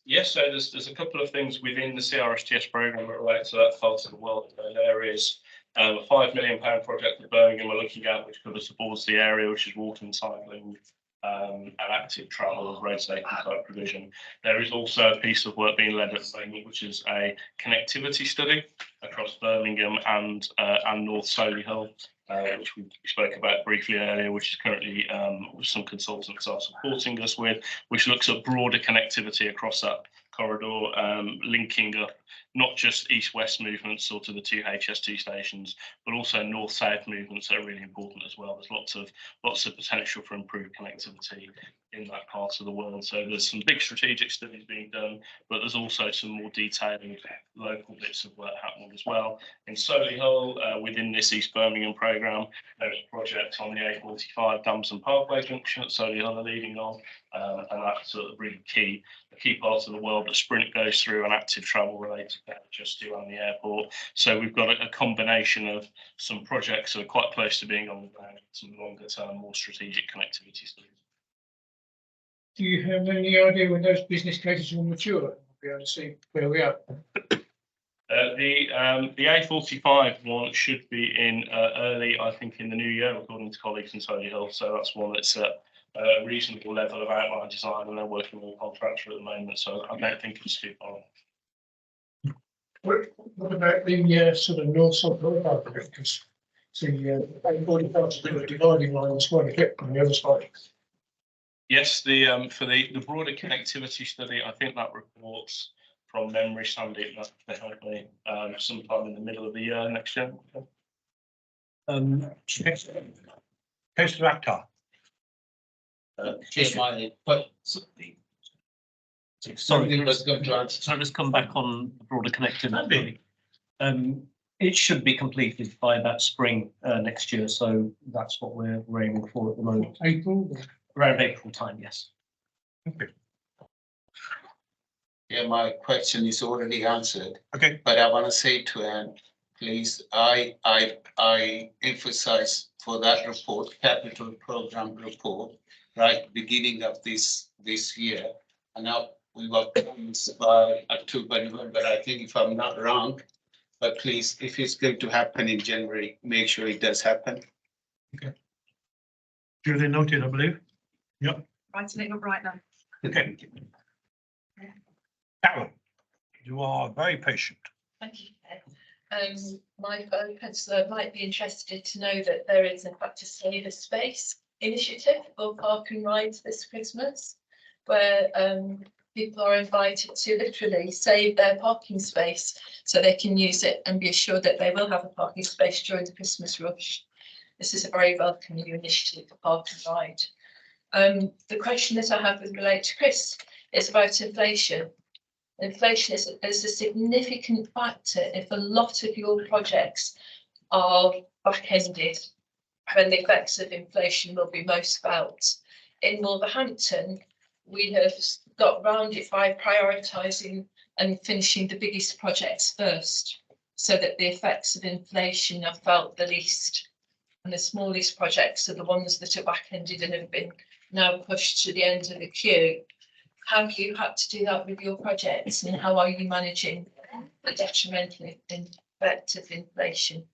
Yes, so there's a couple of things within the CRSTS programme that relate to that part of the world. There is a £5 million project that Birmingham are looking at, which covers towards the area, which is walking, cycling, and active travel, road safety type provision. There is also a piece of work being led at the moment, which is a connectivity study across Birmingham and North Solihull, which we spoke about briefly earlier, which is currently some consultants are supporting us with, which looks at broader connectivity across that corridor, linking up not just east-west movements, sort of the two HS2 stations, but also north-south movements that are really important as well. There's lots of potential for improved connectivity in that part of the world. So there's some big strategic studies being done, but there's also some more detailed local bits of work happening as well. In Solihull, within this East Birmingham programme, there's a project on the A45 Damson Parkway junction that Solihull are leading on, and that's sort of really a key part of the world that Sprint goes through, and active travel related to just to on the airport. So we've got a combination of some projects that are quite close to being on the ground, some longer term, more strategic connectivity studies. Do you have any idea when those business cases will mature? We'll be able to see where we are. The A45 one should be in early, I think, in the new year, according to colleagues in Solihull. So that's one that's at a reasonable level of outline design, and they're working with a contractor at the moment. So I don't think it's too far. What about the sort of north-south corridor? Because the A45 is a bit of a dividing line as well, on the other side. Yes, for the broader connectivity study, I think that reports from memory, Sandy, that help me sometime in the middle of the year next year. Councillor Akhtar. Sorry, so let's come back on the broader connectivity. It should be completed by about spring next year, so that's what we're aiming for at the moment. April? Around April time, yes. Okay. Yeah, my question is already answered. Okay. But I want to say to Anne, please, I emphasize for that report, capital program report, right, beginning of this year. And now we were by October, November, I think, if I'm not wrong. But please, if it's going to happen in January, make sure it does happen. Okay. Duly noted, I believe. Yep. Writing it up right now. Okay. Carol, you are very patient. Thank you. My fellow councillor might be interested to know that there is in fact a Save a Space initiative for park and rides this Christmas, where people are invited to literally save their parking space so they can use it and be assured that they will have a parking space during the Christmas rush. This is a very welcome new initiative for park and ride. The question that I have with relate to Chris is about inflation. Inflation is a significant factor if a lot of your projects are back-ended, when the effects of inflation will be most felt. In Wolverhampton, we have got round it by prioritising and finishing the biggest projects first, so that the effects of inflation are felt the least. And the smallest projects are the ones that are back-ended and have been now pushed to the end of the queue. Have you had to do that with your projects, and how are you managing the detrimental effect of inflation?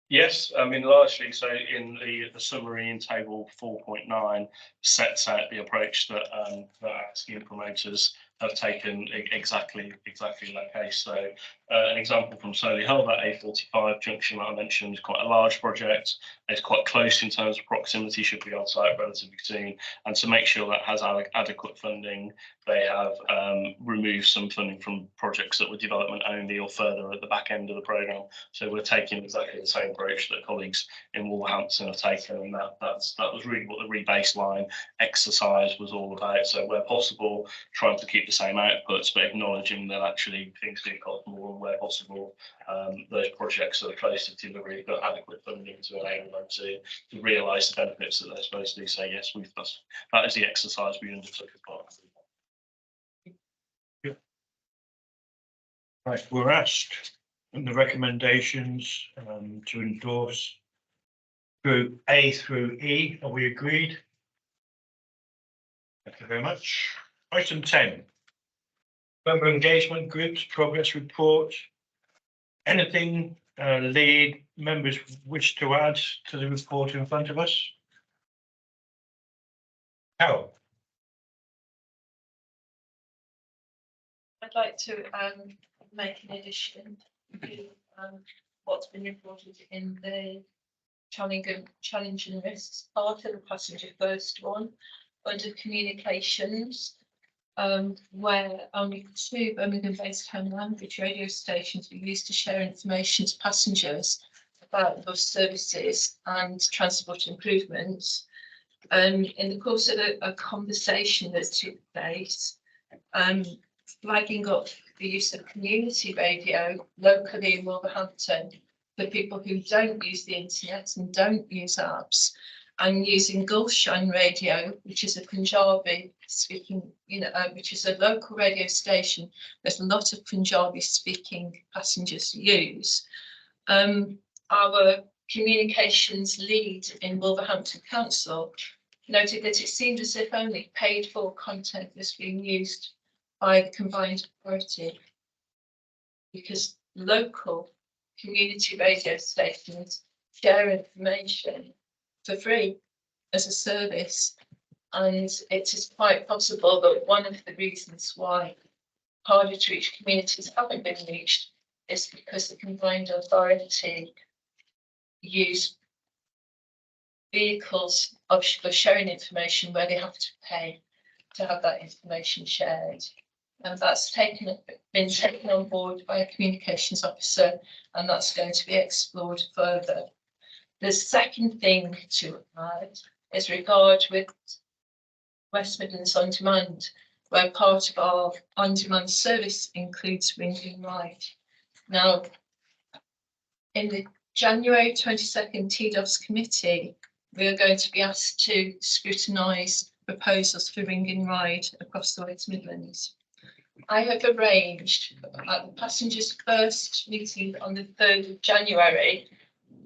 Yes, I mean, largely so. In the summary in table 4.9 sets out the approach that our scheme promoters have taken exactly that case. So an example from Solihull, that A45 junction that I mentioned, is quite a large project. It's quite close in terms of proximity, should be on site relatively soon. And to make sure that has adequate funding, they have removed some funding from projects that were development only or further at the back end of the programme. So we're taking exactly the same approach that colleagues in Wolverhampton have taken, and that was really what the rebaseline exercise was all about. So where possible, trying to keep the same outputs, but acknowledging that actually things do cost more, and where possible, those projects that are close to delivery got adequate funding to enable them to realise the benefits that they're supposed to do. So yes, that is the exercise we undertook as part of it. Right, we're asked in the recommendations to endorse through A through E. Are we agreed? Thank you very much. Item 10. Member engagement groups, progress report. Anything lead members wish to add to the report in front of us? Carol. I'd like to make an addition to what's been reported in the challenge and risks part of the passenger first one. Under communications, where only 2 Birmingham-based home language radio stations were used to share information to passengers about bus services and transport improvements. In the course of a conversation that took place, flagging up the use of community radio locally in Wolverhampton for people who don't use the internet and don't use apps, and using Gulshan Radio, which is a Punjabi speaking, which is a local radio station that a lot of Punjabi speaking passengers use. Our communications lead in Wolverhampton Council noted that it seemed as if only paid for content was being used by the combined authority, because local community radio stations share information for free as a service, and it is quite possible that one of the reasons why harder to reach communities haven't been reached is because the combined authority use vehicles for sharing information where they have to pay to have that information shared. And that's been taken on board by a communications officer, and that's going to be explored further. The second thing to add is regard with West Midlands On Demand, where part of our on-demand service includes Ring and Ride. Now, in the January 22nd TDOS committee, we are going to be asked to scrutinise proposals for Ring and Ride across the West Midlands. I have arranged at the passengers' first meeting on the 3rd of January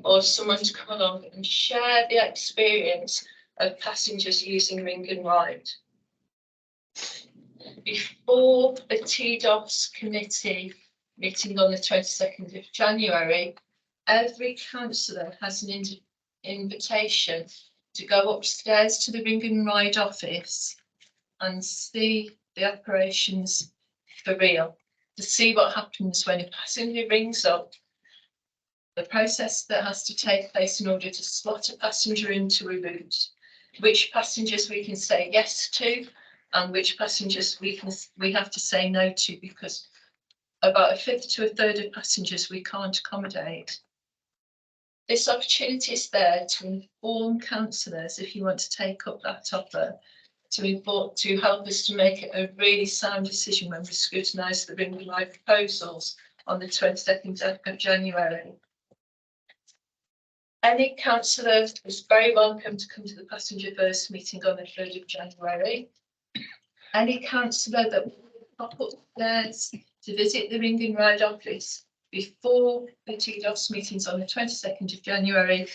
for someone to come along and share the experience of passengers using Ring and Ride. Before the TDOS committee meeting on the 22nd of January, every councillor has an invitation to go upstairs to the Ring and Ride office and see the operations for real, to see what happens when a passenger rings up, the process that has to take place in order to slot a passenger into a route, which passengers we can say yes to and which passengers we have to say no to, because about 1/5 to 1/3 of passengers we can't accommodate. This opportunity is there to inform councillors, if you want to take up that offer, to help us to make a really sound decision when we scrutinise the Ring and Ride proposals on the 22nd of January. Any councillor is very welcome to come to the passenger first meeting on the 3rd of January. Any councillor that will pop upstairs to visit the Ring and Ride office before the TDOS meetings on the 22nd of January,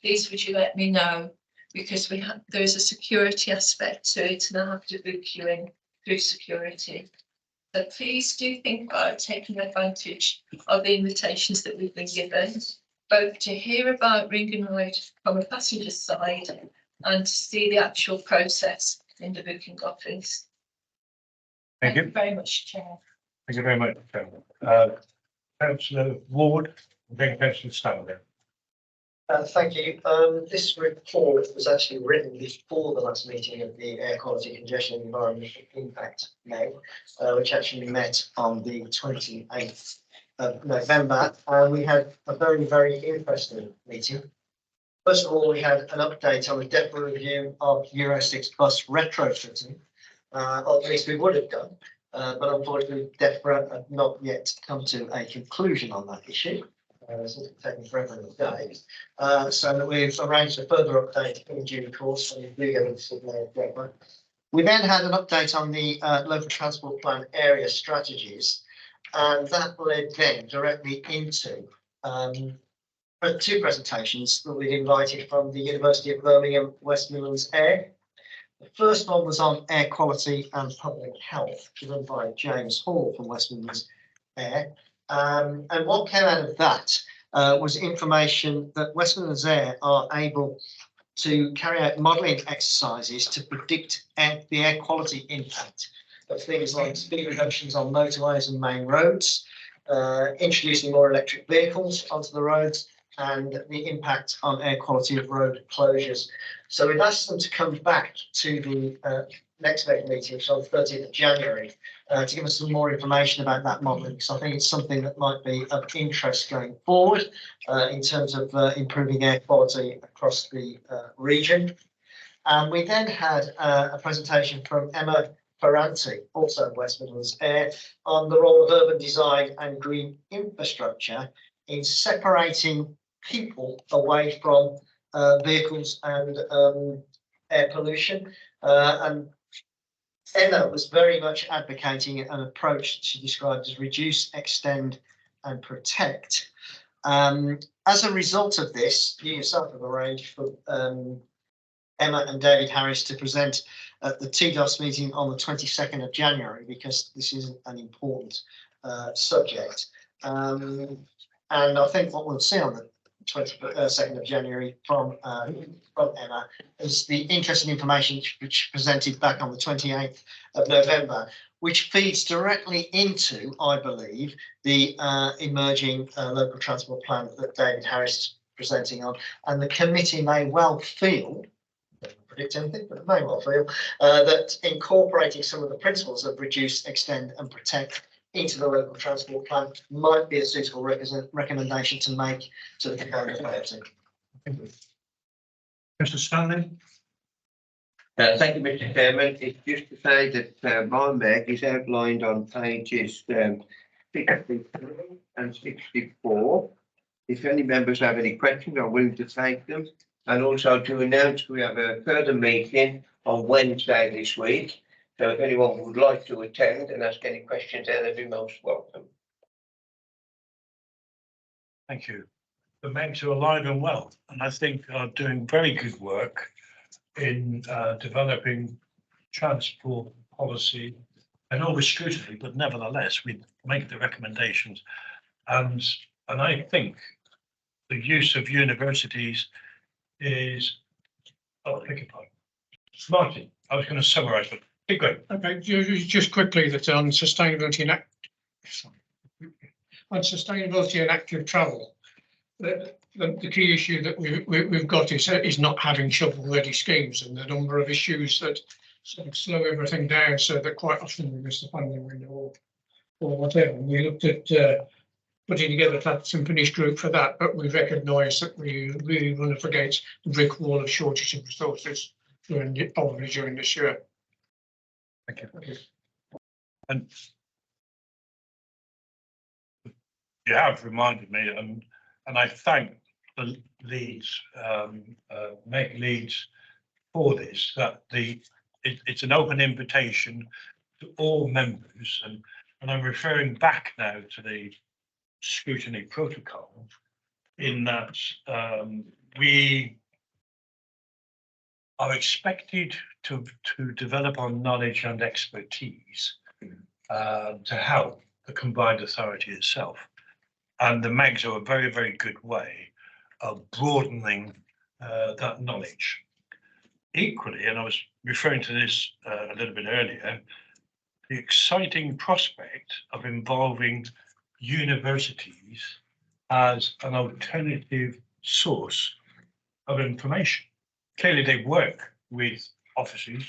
please would you let me know, because there is a security aspect to it and I have to book you in through security. So please do think about taking advantage of the invitations that we've been given, both to hear about Ring and Ride from a passenger side and to see the actual process in the booking office. Thank you very much, Chair. Thank you very much, Chairman. Councillor Ward, and then Councillor Stanley. Thank you. This report was actually written before the last meeting of the Air Quality, Congestion and Environmental Impact MEG, which actually met on the 28th of November. And we had a very, very interesting meeting. First of all, we had an update on the depot review of Euro 6 bus retrofitting, or at least we would have done. But unfortunately, DEFRA have not yet come to a conclusion on that issue. It's taken forever and days. So that we've arranged a further update in due course when we do get into DEFRA. We then had an update on the local transport plan area strategies, and that led then directly into 2 presentations that we invited from the University of Birmingham West Midlands Air. The first one was on air quality and public health, given by James Hall from West Midlands Air. And what came out of that was information that West Midlands Air are able to carry out modelling exercises to predict the air quality impact of things like speed reductions on motorways and main roads, introducing more electric vehicles onto the roads, and the impact on air quality of road closures. So we've asked them to come back to the next meeting, which is on the 30th of January, to give us some more information about that modelling, because I think it's something that might be of interest going forward in terms of improving air quality across the region. And we then had a presentation from Emma Ferranti, also West Midlands Air, on the role of urban design and green infrastructure in separating people away from vehicles and air pollution. And Emma was very much advocating an approach she described as reduce, extend and protect. As a result of this, you yourself have arranged for Emma and David Harris to present at the TDOS meeting on the 22nd of January, because this is an important subject. And I think what we'll see on the 22nd of January from Emma is the interesting information which presented back on the 28th of November, which feeds directly into, I believe, the emerging local transport plan that David Harris is presenting on. And the committee may well feel, predict anything, but it may well feel that incorporating some of the principles of reduce, extend and protect into the local transport plan might be a suitable recommendation to make to the combined authority. Mr. Stanley? Thank you, Mr. Chairman. It's just to say that my MEG is outlined on pages 63 and 64. If any members have any questions, I'm willing to take them. And also to announce we have a further meeting on Wednesday this week. So if anyone would like to attend and ask any questions there, they'd be most welcome. Thank you. The MEGs are alive and well, and I think are doing very good work in developing transport policy and over scrutiny, but nevertheless, we make the recommendations. And I think the use of universities is, oh, I beg your pardon. Martin, I was going to summarise, but be great. Okay, just quickly that on sustainability and active travel, the key issue that we've got is not having shovel-ready schemes, and the number of issues that sort of slow everything down, so that quite often we miss the funding window or whatever. And we looked at putting together some finished group for that, but we recognise that we really run up against the brick wall of shortage of resources probably during this year. Thank you. And you have reminded me, and I thank the leads, MEG leads for this, that it's an open invitation to all members, and I'm referring back now to the scrutiny protocol, in that we are expected to develop our knowledge and expertise to help the combined authority itself. And the MEGs are a very, very good way of broadening that knowledge. Equally, and I was referring to this a little bit earlier, the exciting prospect of involving universities as an alternative source of information. Clearly, they work with offices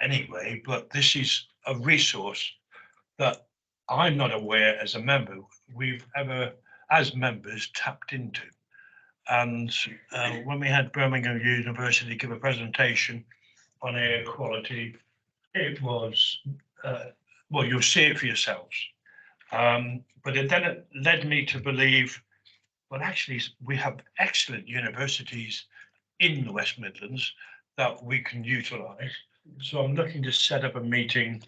anyway, but this is a resource that I'm not aware as a member we've ever, as members, tapped into. And when we had Birmingham University give a presentation on air quality, it was, well, you'll see it for yourselves. But it led me to believe, well, actually, we have excellent universities in the West Midlands that we can utilise. So I'm looking to set up a meeting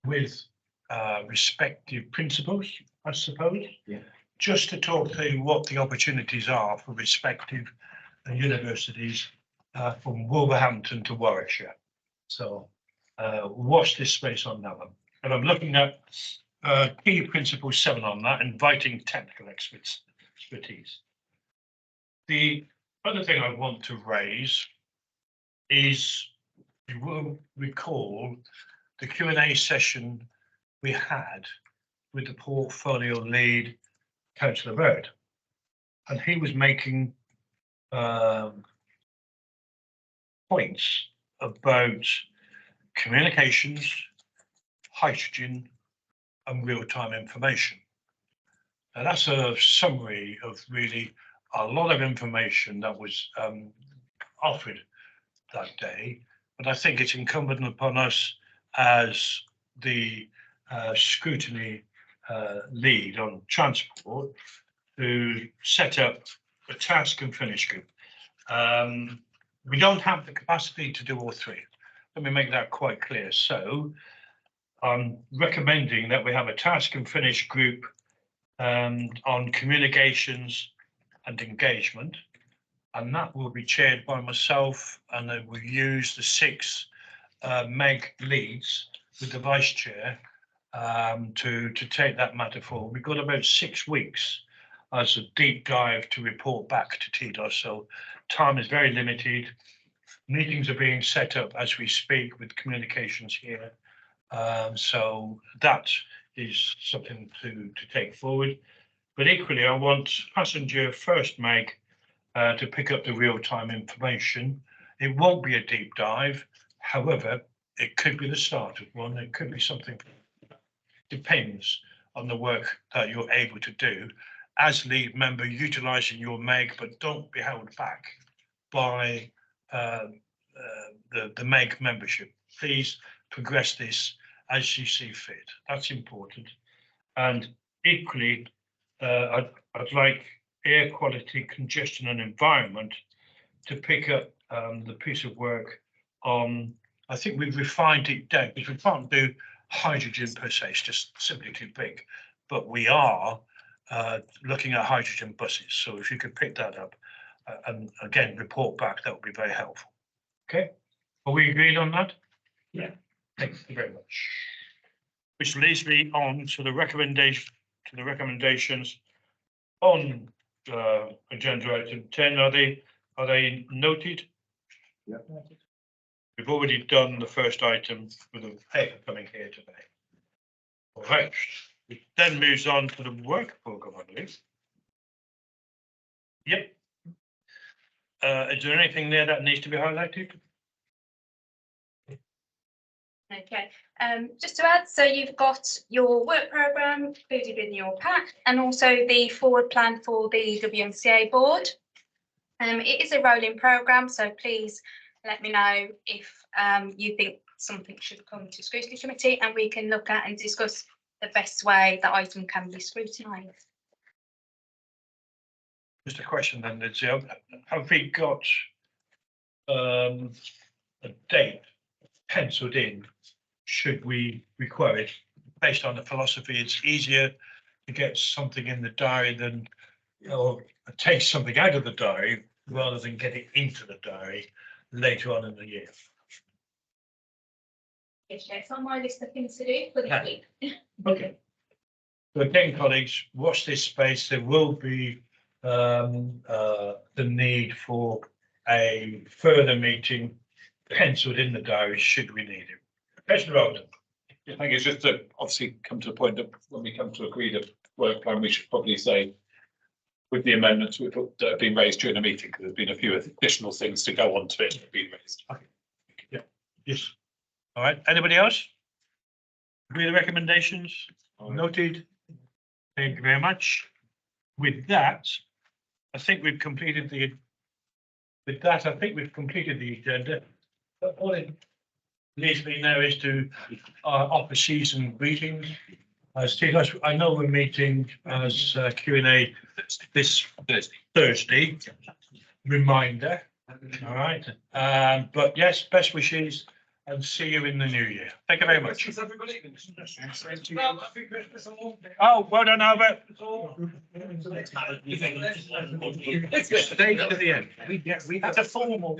with respective principals, I suppose, just to talk through what the opportunities are for respective universities from Wolverhampton to Warwickshire. So watch this space on that one. And I'm looking at key principle 7 on that, inviting technical expertise. The other thing I want to raise is, you will recall the Q&A session we had with the portfolio lead, Councillor Bird, and he was making points about communications, hydrogen, and real-time information. Now that's a summary of really a lot of information that was offered that day, but I think it's incumbent upon us as the scrutiny lead on transport to set up a task and finish group. We don't have the capacity to do all three. Let me make that quite clear. So I'm recommending that we have a task and finish group on communications and engagement, and that will be chaired by myself, and then we'll use the 6 MEG leads with the vice chair to take that matter forward. We've got about 6 weeks as a deep dive to report back to TDOS, so time is very limited. Meetings are being set up as we speak with communications here, so that is something to take forward. But equally, I want passenger first MEG to pick up the real-time information. It won't be a deep dive, however, it could be the start of one. It could be something. Depends on the work that you're able to do as lead member, utilising your MEG, but don't be held back by the MEG membership. Please progress this as you see fit. That's important. And equally, I'd like air quality, congestion and environment to pick up the piece of work on, I think we've refined it down because we can't do hydrogen per se, it's just simply too big. But we are looking at hydrogen buses. So if you could pick that up and again, report back, that would be very helpful. Okay, are we agreed on that? Yeah. Thank you very much. Which leads me on to the recommendations on agenda item 10. Are they noted? Yeah. We've already done the first item with the paper coming here today. All right. It then moves on to the work programme, I believe. Yep. Is there anything there that needs to be highlighted? Okay, just to add, so you've got your work programme included in your pack and also the forward plan for the WMCA board. It is a rolling programme, so please let me know if you think something should come to scrutiny committee and we can look at and discuss the best way that item can be scrutinised. Just a question then, Lindsay. Have we got a date penciled in? Should we require it? Based on the philosophy, it's easier to get something in the diary than, or take something out of the diary rather than get it into the diary later on in the year. Yes, it's on my list of things to do for this week. Okay. So again, colleagues, watch this space. There will be the need for a further meeting penciled in the diary should we need it. Commissioner Roldan. I think it's just to obviously come to a point that when we come to agree the work plan, we should probably say with the amendments that have been raised during the meeting, because there's been a few additional things to go on to it that have been raised. Okay. Yeah. Yes. All right. Anybody else? Agree the recommendations? Noted. Thank you very much. With that, I think we've completed the. With that, I think we've completed the agenda. All it leaves me now is to offer season greetings. Steve, I know we're meeting as Q&A this Thursday. Reminder. All right. But yes, best wishes and see you in the new year. Thank you very much. Oh, well done, Albert. It's stay to the end. We have a formal.